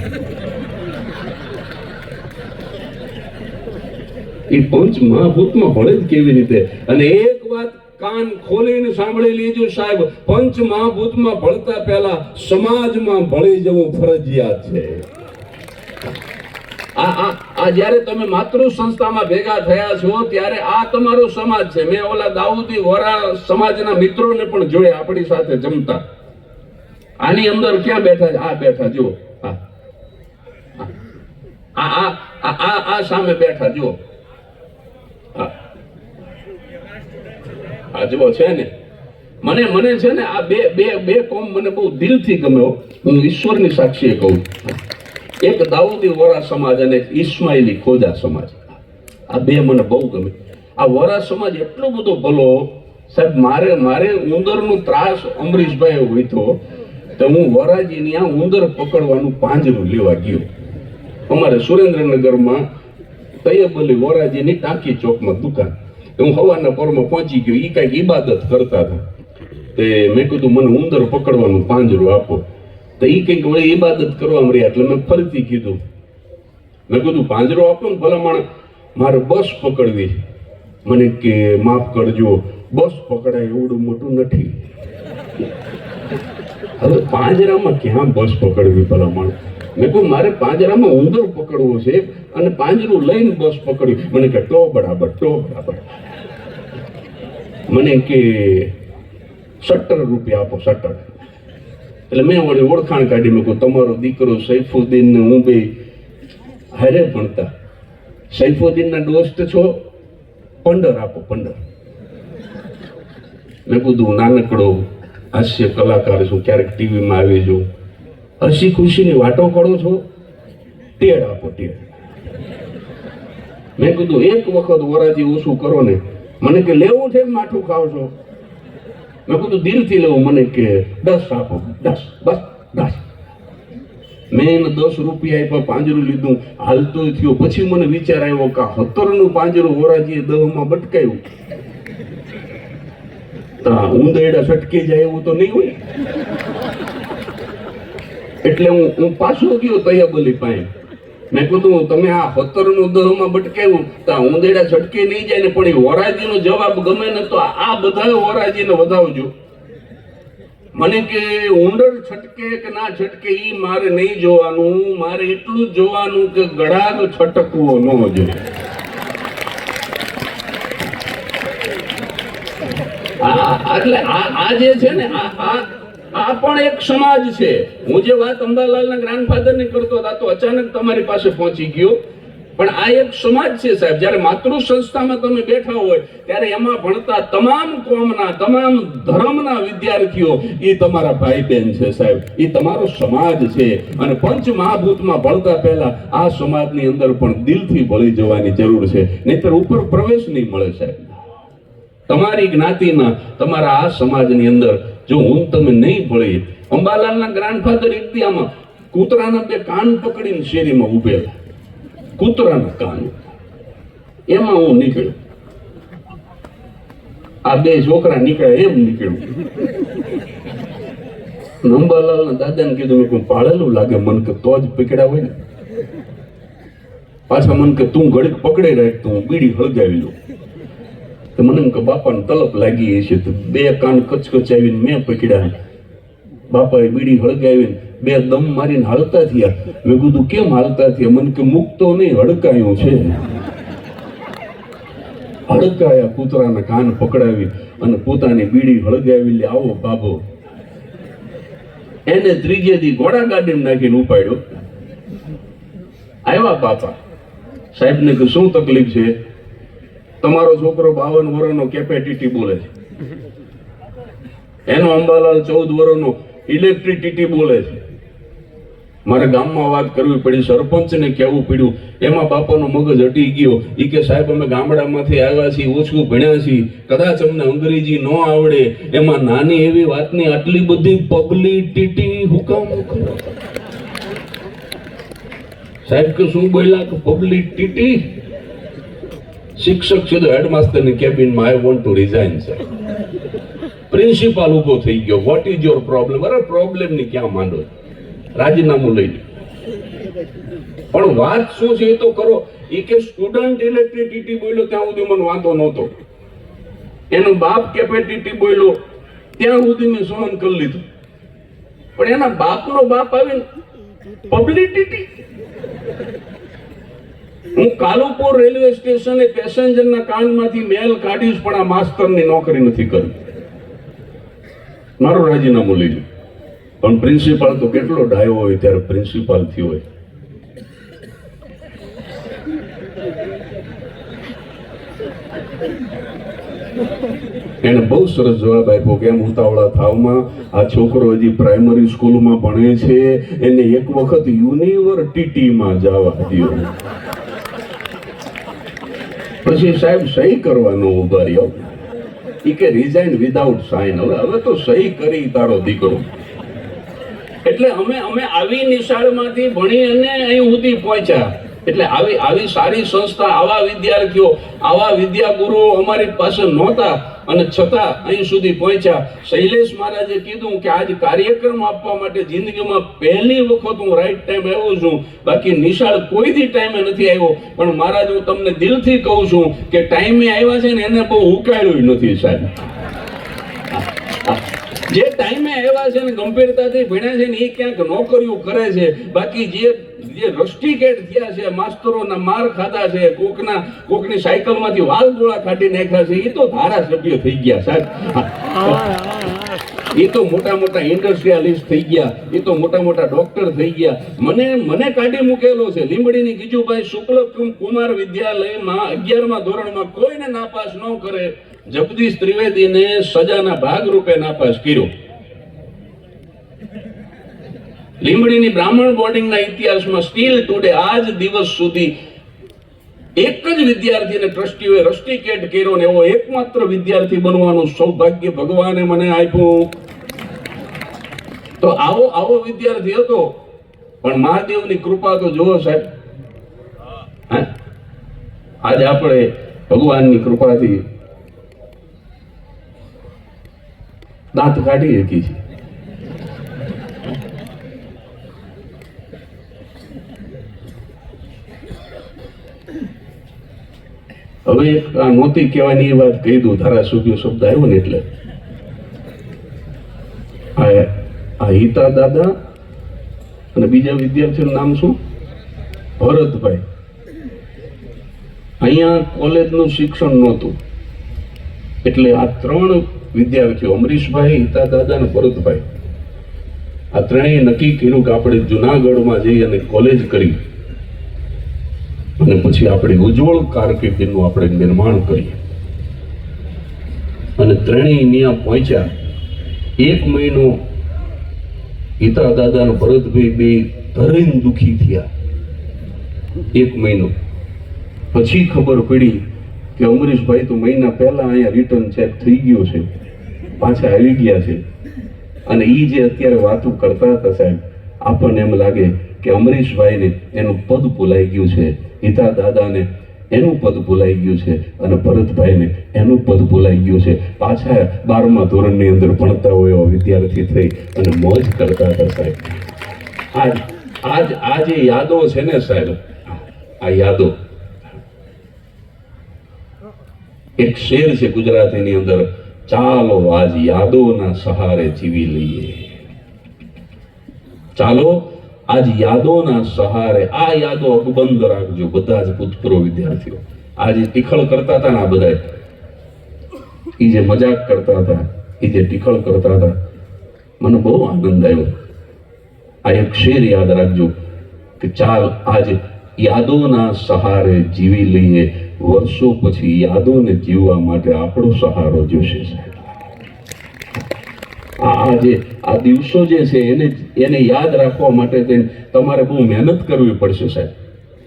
એ પંચ મહાભૂતમાં ભળે જ કેવી રીતે? અને એક વાત કાન ખોલીને સાંભળી લેજો સાહેબ, પંચ મહાભૂતમાં ભળતા પહેલા સમાજમાં ભળી જવું ફરજિયાત છે. આ જ્યારે તમે માતૃ સંસ્થામાં ભેગા થયા છો ત્યારે આ તમારો સમાજ છે. મેં ઓલા દાઉદી વોરા સમાજના મિત્રોને પણ જોયા આપણી સાથે જમતા. આની અંદર ક્યાં બેઠા? આ બેઠા જુઓ, આ સામે બેઠા જુઓ. આ જુઓ છે ને, મને છે ને આ બે કોમ મને બહુ દિલથી ગમ્યો. હું ઈશ્વરની સાક્ષીએ કહું, એક દાઉદી વોરા સમાજ અને ઇસ્માઇલી ખોજા સમાજ. આ બે મને બહુ ગમે. આ વોરા સમાજ એટલો બધો ભલો સાહેબ. મારે ઉંદરનો ત્રાસ અમરીશભાઈ હોય તો તો હું વરાજીની આ ઉંદર પકડવાનું પાંજરું લેવા ગયો. અમારે સુરેન્દ્રનગરમાં તૈયબ અલી વરાજીની ટાંકી ચોકમાં દુકાન. હું સવારના પરમાં પહોંચી ગયો. એ કાંઈક ઈબાદત કરતા હતા. તે મેં કીધું મને ઉંદર પકડવાનું પાંજરું આપો. તો એ કંઈક વળી ઈબાદત કરવા મળ્યા એટલે મેં ફરીથી કીધું. મેં કીધું પાંજરો આપો ને ભલામણ મારે બસ પકડવી. મને કે માફ કરજો, બસ પકડાય એવડું મોટું નથી. હવે પાંજરામાં ક્યાં બસ પકડવી ભલામણ? મેં કહું મારે પાંજરામાં ઉંદર પકડવો છે અને પાંજરું લઈને બસ પકડવી. મને કે ટો બરાબર. મને કે 70 રૂપિયા આપો 70. એટલે મેં વળી ઓળખાણ કાઢી. મેં કહું તમારો દીકરો સૈફુદ્દીન ને હું બે હારે ભણતા. સૈફુદ્દીનના દોસ્ત છો, 15 આપો 15. મેં કીધું નાનકડો હાસ્ય કલાકાર છું, ક્યારેક ટીવીમાં આવી છું, હસી ખુશીની વાતો કરો છો, તેડ આપો તેડ. મેં કીધું એક વખત વરાજી ઓછું કરો ને. મને કે લેવું છે માઠું ખાવ છો? મેં કીધું દિલથી લેવું. મને કે 10 આપો 10 બસ 10. મેં એને 10 રૂપિયા આપ્યા, પાંજરું લીધું, હાલતો થયો. પછી મને વિચાર આવ્યો કે 17નું પાંજરું વરાજીએ 10માં બટકાયું. ઉંદરડા છટકી જાય એવું તો નહીં હોય. એટલે હું પાછો ગયો તૈયબ અલી પાસે. મેં કીધું તમે આ 17નું 10માં બટકાયું તો ઉંદરડા છટકી નહીં જાય ને, પણ એ વરાજીનો જવાબ ગમે ને તો આ બધા વરાજીને વધાવજો. મને કે ઉંદર છટકે કે ના છટકે ઈ મારે નહીં જોવાનું, મારે એટલું જ જોવાનું કે ગળાગ છટકવો ન જોઈએ. એટલે આ જે છે ને આ પણ એક સમાજ છે. હું જે વાત અંબાલાલના ગ્રાન્ડફાધર ની કરતો હતો તો અચાનક તમારી પાસે પહોંચી ગયો. પણ આ એક સમાજ છે સાહેબ. જ્યારે માતૃ સંસ્થામાં તમે બેઠા હોય ત્યારે એમાં ભણતા તમામ કોમના તમામ ધર્મના વિદ્યાર્થીઓ એ તમારા ભાઈ બહેન છે સાહેબ. એ તમારો સમાજ છે. અને પંચ મહાભૂતમાં ભણતા પહેલા આ સમાજની અંદર પણ દિલથી ભળી જવાની જરૂર છે, નહીંતર ઉપર પ્રવેશ નહીં મળે સાહેબ. તમારી જ્ઞાતિના તમારા આ સમાજની અંદર જો હું તમે નહીં ભળી. અંબાલાલના ગ્રાન્ડફાધર એક દી આમાં કૂતરાના 2 કાન પકડીને શેરીમાં ઉભેલા. કૂતરાના કાન, એમાં હું નીકળ્યો. આ 2 છોકરા નીકળ્યા એમ નીકળ્યું. અંબાલાલના દાદાને કીધું મેં પાળેલું લાગે મન કે તો જ પકડ્યા હોય ને. પાછા મન કે તું ઘડીક પકડી રાખ તો હું બીડી હળગાવી લઉં. તો મને એમ કે બાપાને તલપ લાગી છે તો 2 કાન કચકચાવીને મેં પકડ્યા. બાપાએ બીડી હળગાવીને 2 દમ મારીને હાલતા થયા. મેં કીધું કેમ હાલતા થયા? મને કે મુકતો નહીં, હડકાયું છે. હડકાયા, કૂતરાના કાન પકડાવી અને પોતાની બીડી હળગાવી લે. આવો બાબો. એને ત્રીજે દી ઘોડા ગાડીમાં નાખીને ઉપાડ્યો. આવ્યા બાપા સાહેબને કે શું તકલીફ છે? તમારો છોકરો 52 વર્ષનો કેપેસિટી બોલે છે, એનો અંબાલાલ 14 વર્ષનો ઇલેક્ટ્રિસિટી બોલે છે. મારે ગામમાં વાત કરવી પડી, સરપંચને કહેવું પડ્યું. એમાં બાપાનો મગજ હટી ગયો. એ કે સાહેબ અમે ગામડામાંથી આવ્યા છીએ, ઓછું ભણ્યા છીએ, કદાચ અમને અંગ્રેજી ન આવડે. એમાં નાની એવી વાતની આટલી બધી પબ્લિસિટી હુકામ? સાહેબ કે શું બોલ્યા? કે પબ્લિસિટી. શિક્ષક છે તો હેડમાસ્ટરની કેબિનમાં I want to resign sir. Principal ઉભો થઈ ગયો. What is your problem? અરે પ્રોબ્લેમ ની ક્યાં માંડો, રાજીનામું લઈ લો. પણ વાત શું છે એ તો કરો. એ કે સ્ટુડન્ટ ઇલેક્ટ્રિસિટી બોલ્યો ત્યાં સુધી મને વાંધો નહોતો, એનો બાપ કેપેસિટી બોલ્યો ત્યાં સુધી મેં સહન કરી લીધું. પણ એના બાપનો બાપ આવીને પબ્લિસિટી. હું કાલુપુર રેલવે સ્ટેશને પેસેન્જરના કાનમાંથી મેલ કાઢીશ પણ આ માસ્તરની નોકરી નથી કરી. મારું રાજીનામું લઈ લ્યું. પણ પ્રિન્સિપાલ તો કેટલો ડાયો હોય ત્યારે પ્રિન્સિપાલ થયો હોય. એને બહુ સરસ જવાબ આપ્યો કે એમ ઉતાવળા થાવમાં આ છોકરો હજી પ્રાઇમરી સ્કૂલમાં ભણે છે, એને એક વખત યુનિવર્સિટીમાં જવા દો. પછી સાહેબ સહી કરવાનો ઉભા રહ્યો. એ કે રિઝાઇન વિધાઉટ સાઇન. હવે તો સહી કરી તારો દીકરો. એટલે અમે આવી નિશાળમાંથી ભણી અને અહીં સુધી પહોંચ્યા. એટલે આવી સારી સંસ્થા, આવા વિદ્યાર્થીઓ, આવા વિદ્યાગુરુઓ અમારી પાસે નહોતા અને છતાં અહીં સુધી પહોંચ્યા. શૈલેષ મહારાજે કીધું કે આજ કાર્યક્રમ આપવા માટે જિંદગીમાં પહેલી વખત હું રાઈટ ટાઈમ આવ્યો છું. બાકી નિશાળ કોઈ દી ટાઈમે નથી આવ્યો, પણ મહારાજ હું તમને દિલથી કહું છું કે ટાઈમે આવ્યા છે ને એને બહુ ઉકાળ્યું નથી સાહેબ. જે ટાઈમે આવ્યા છે ને ગંભીરતાથી ભણ્યા છે ને એ ક્યાંક નોકરીઓ કરે છે. બાકી જે રસ્ટિકેટ થયા છે, માસ્તરોના માર ખાધા છે, કોકની સાયકલમાંથી વાલ ડોળા કાઢી નાખ્યા છે, એ તો ધારાસભ્ય થઈ ગયા સાહેબ. એ તો મોટા મોટા ઇન્ડસ્ટ્રીયાલિસ્ટ થઈ ગયા, એ તો મોટા મોટા ડોક્ટર થઈ ગયા. મને કાઢી મૂકેલો છે લીંબડીની ગીજુભાઈ શુક્લ કુમાર વિદ્યાલયમાં 11મા ધોરણમાં કોઈને નાપાસ ન કરે. જગદીશ ત્રિવેદીને સજાના ભાગરૂપે નાપાસ કર્યો. લીંબડીની બ્રાહ્મણ બોર્ડિંગના ઇતિહાસમાં સ્ટીલ ટુડે આજ દિવસ સુધી એક જ વિદ્યાર્થીને ટ્રસ્ટીઓએ રસ્ટિકેટ કર્યો ને એવો એકમાત્ર વિદ્યાર્થી બનવાનું સૌભાગ્ય ભગવાને મને આપ્યું. તો આવો વિદ્યાર્થી હતો, પણ મહાદેવની કૃપા તો જુઓ સાહેબ. આજે આપણે ભગવાનની કૃપાથી દાંત કાઢી શકી છે. હવે આ નહોતી કહેવાની એ વાત કહી દઉં, ધારાસભ્ય શબ્દ આવ્યો ને એટલે આ હિતા દાદા અને બીજા વિદ્યાર્થીનું નામ શું? ભરતભાઈ. અહીંયા કોલેજનું શિક્ષણ નહોતું એટલે આ 3 વિદ્યાર્થીઓ અમરીશભાઈ, હિતા દાદા અને ભરતભાઈ, આ ત્રણેય નક્કી કર્યું કે આપણે જુનાગઢમાં જઈ અને કોલેજ કરી અને પછી આપણે ઉજ્જવળ કારકિર્દીનું આપણે નિર્માણ કરીએ. અને ત્રણેય ત્યાં પહોંચ્યા. 1 મહિનો હિતા દાદા અને ભરતભાઈ બે ધરીને દુખી થયા. 1 મહિનો પછી ખબર પડી કે અમરીશભાઈ તો મહિના પહેલા અહીંયા રિટર્ન ચેક થઈ ગયો છે, પાછા આવી ગયા છે. અને એ જે અત્યારે વાતો કરતા હતા સાહેબ, આપણને એમ લાગે કે અમરીશભાઈને એનું પદ ભૂલાઈ ગયું છે, હિતા દાદાને એનું પદ ભૂલાઈ ગયું છે અને ભરતભાઈને એનું પદ ભૂલાઈ ગયું છે. પાછા 12મા ધોરણની અંદર ભણતા હોય એવા વિદ્યાર્થી થઈ અને મોજ કરતા હતા સાહેબ. આ જે યાદો છે ને સાહેબ, આ યાદો, એક શેર છે ગુજરાતીની અંદર, ચાલો આજ યાદોના સહારે જીવી લઈએ. ચાલો આજ યાદોના સહારે, આ યાદો અકબંધ રાખજો બધા જ ભૂતપૂર્વ વિદ્યાર્થીઓ. આજે ટીખળ કરતા હતા ને આ બધા, એ જે મજાક કરતા હતા, એ જે ટીખળ કરતા હતા, મને બહુ આનંદ આવ્યો. આ એક શેર યાદ રાખજો કે ચાલ આજ યાદોના સહારે જીવી લઈએ. વર્ષો પછી યાદોને જીવવા માટે આપણો સહારો જોશે સાહેબ. આ દિવસો જે છે એને યાદ રાખવા માટે તમારે બહુ મહેનત કરવી પડશે સાહેબ.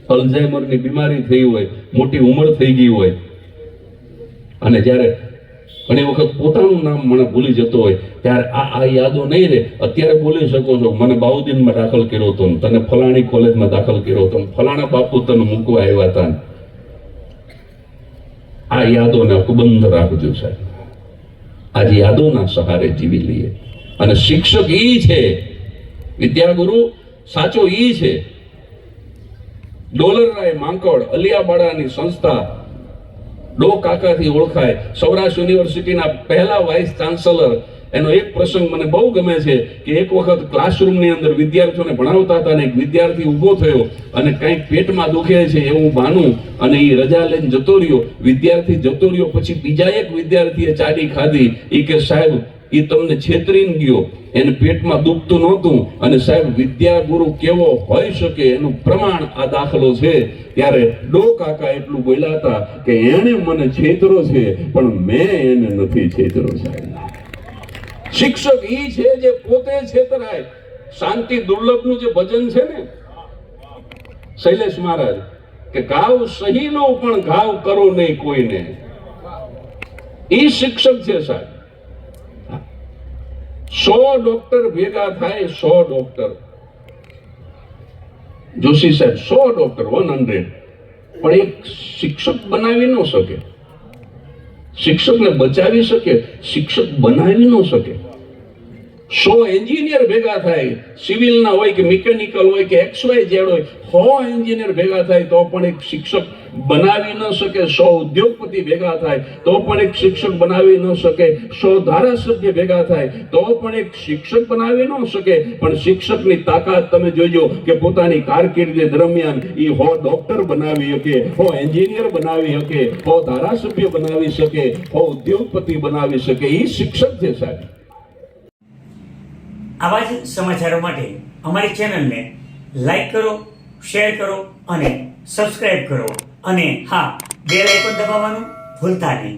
અલ્ઝાઇમરની બીમારી થઈ હોય, મોટી ઉંમર થઈ ગઈ હોય, અને જ્યારે ઘણી વખત પોતાનું નામ મને ભૂલી જતો હોય ત્યારે આ યાદો નહીં રહે. અત્યારે બોલી શકો છો, મને બાઉદીનમાં દાખલ કર્યો હતો, તને ફલાણી કોલેજમાં દાખલ કર્યો હતો, ફલાણા બાપુ તને મૂકવા આવ્યા હતા. આ યાદોને અકબંધ રાખજો સાહેબ. આજે યાદોના સહારે જીવી લઈએ. અને શિક્ષક ઈ છે, વિદ્યાગુરુ સાચો ઈ છે. ડોલરરાય માંકડ, અલિયાબાડાની સંસ્થા, ડો કાકાથી ઓળખાય, સૌરાષ્ટ્ર યુનિવર્સિટીના પહેલા વાઇસ ચાન્સલર. એનો એક પ્રસંગ મને બહુ ગમે છે કે એક વખત ક્લાસરૂમની અંદર વિદ્યાર્થીઓને ભણાવતા હતા અને એક વિદ્યાર્થી ઊભો થયો અને કંઈક પેટમાં દુખે છે એવું બાનું અને એ રજા લઈને જતો રહ્યો. વિદ્યાર્થી જતો રહ્યો પછી બીજા એક વિદ્યાર્થીએ ચાડી ખાધી. એ કે સાહેબ એ તમને છેતરીને ગયો, એને પેટમાં દુખતું નહોતું. અને સાહેબ વિદ્યાગુરુ કેવો હોઈ શકે એનું પ્રમાણ આ દાખલો છે. ત્યારે ડો કાકા એટલું બોલ્યા હતા કે એણે મને છેતરો છે પણ મેં એને નથી છેતરો સાહેબ. શિક્ષક ઈ છે જે પોતે છેતરાય. શાંતિ દુર્લભનું જે ભજન છે ને શૈલેષ મહારાજ, કે ઘાવ સહીનો પણ ઘાવ કરો નહીં કોઈને, ઈ શિક્ષક છે સાહેબ. 100 ડોક્ટર ભેગા થાય, 100 ડોક્ટર, જોશી સાહેબ 100 ડોક્ટર 100, પણ એક શિક્ષક બનાવી ન શકે, શિક્ષકને બચાવી શકે, શિક્ષક બનાવી ન શકે. 100 એન્જિનિયર ભેગા થાય, સિવિલના હોય કે મિકેનિકલ હોય કે XYZ હોય, 100 એન્જિનિયર ભેગા થાય તો પણ એક શિક્ષક બનાવી ન શકે. 100 ઉદ્યોગપતિ ભેગા થાય તો પણ એક શિક્ષક બનાવી ન શકે. 100 ધારાસભ્ય ભેગા થાય તો પણ એક શિક્ષક બનાવી ન શકે. પણ શિક્ષકની તાકાત તમે જોજો કે પોતાની કારકિર્દી દરમિયાન એ 100 ડોક્ટર બનાવી શકે, 100 એન્જિનિયર બનાવી શકે, 100 ધારાસભ્ય બનાવી શકે, 100 ઉદ્યોગપતિ બનાવી શકે. એ શિક્ષક છે સાહેબ. આવા જ સમાચારો માટે અમારી ચેનલને લાઈક કરો, શેર કરો અને સબસ્ક્રાઇબ કરો. અને હા, બેલ આઇકોન દબાવવાનું ભૂલતા નહીં.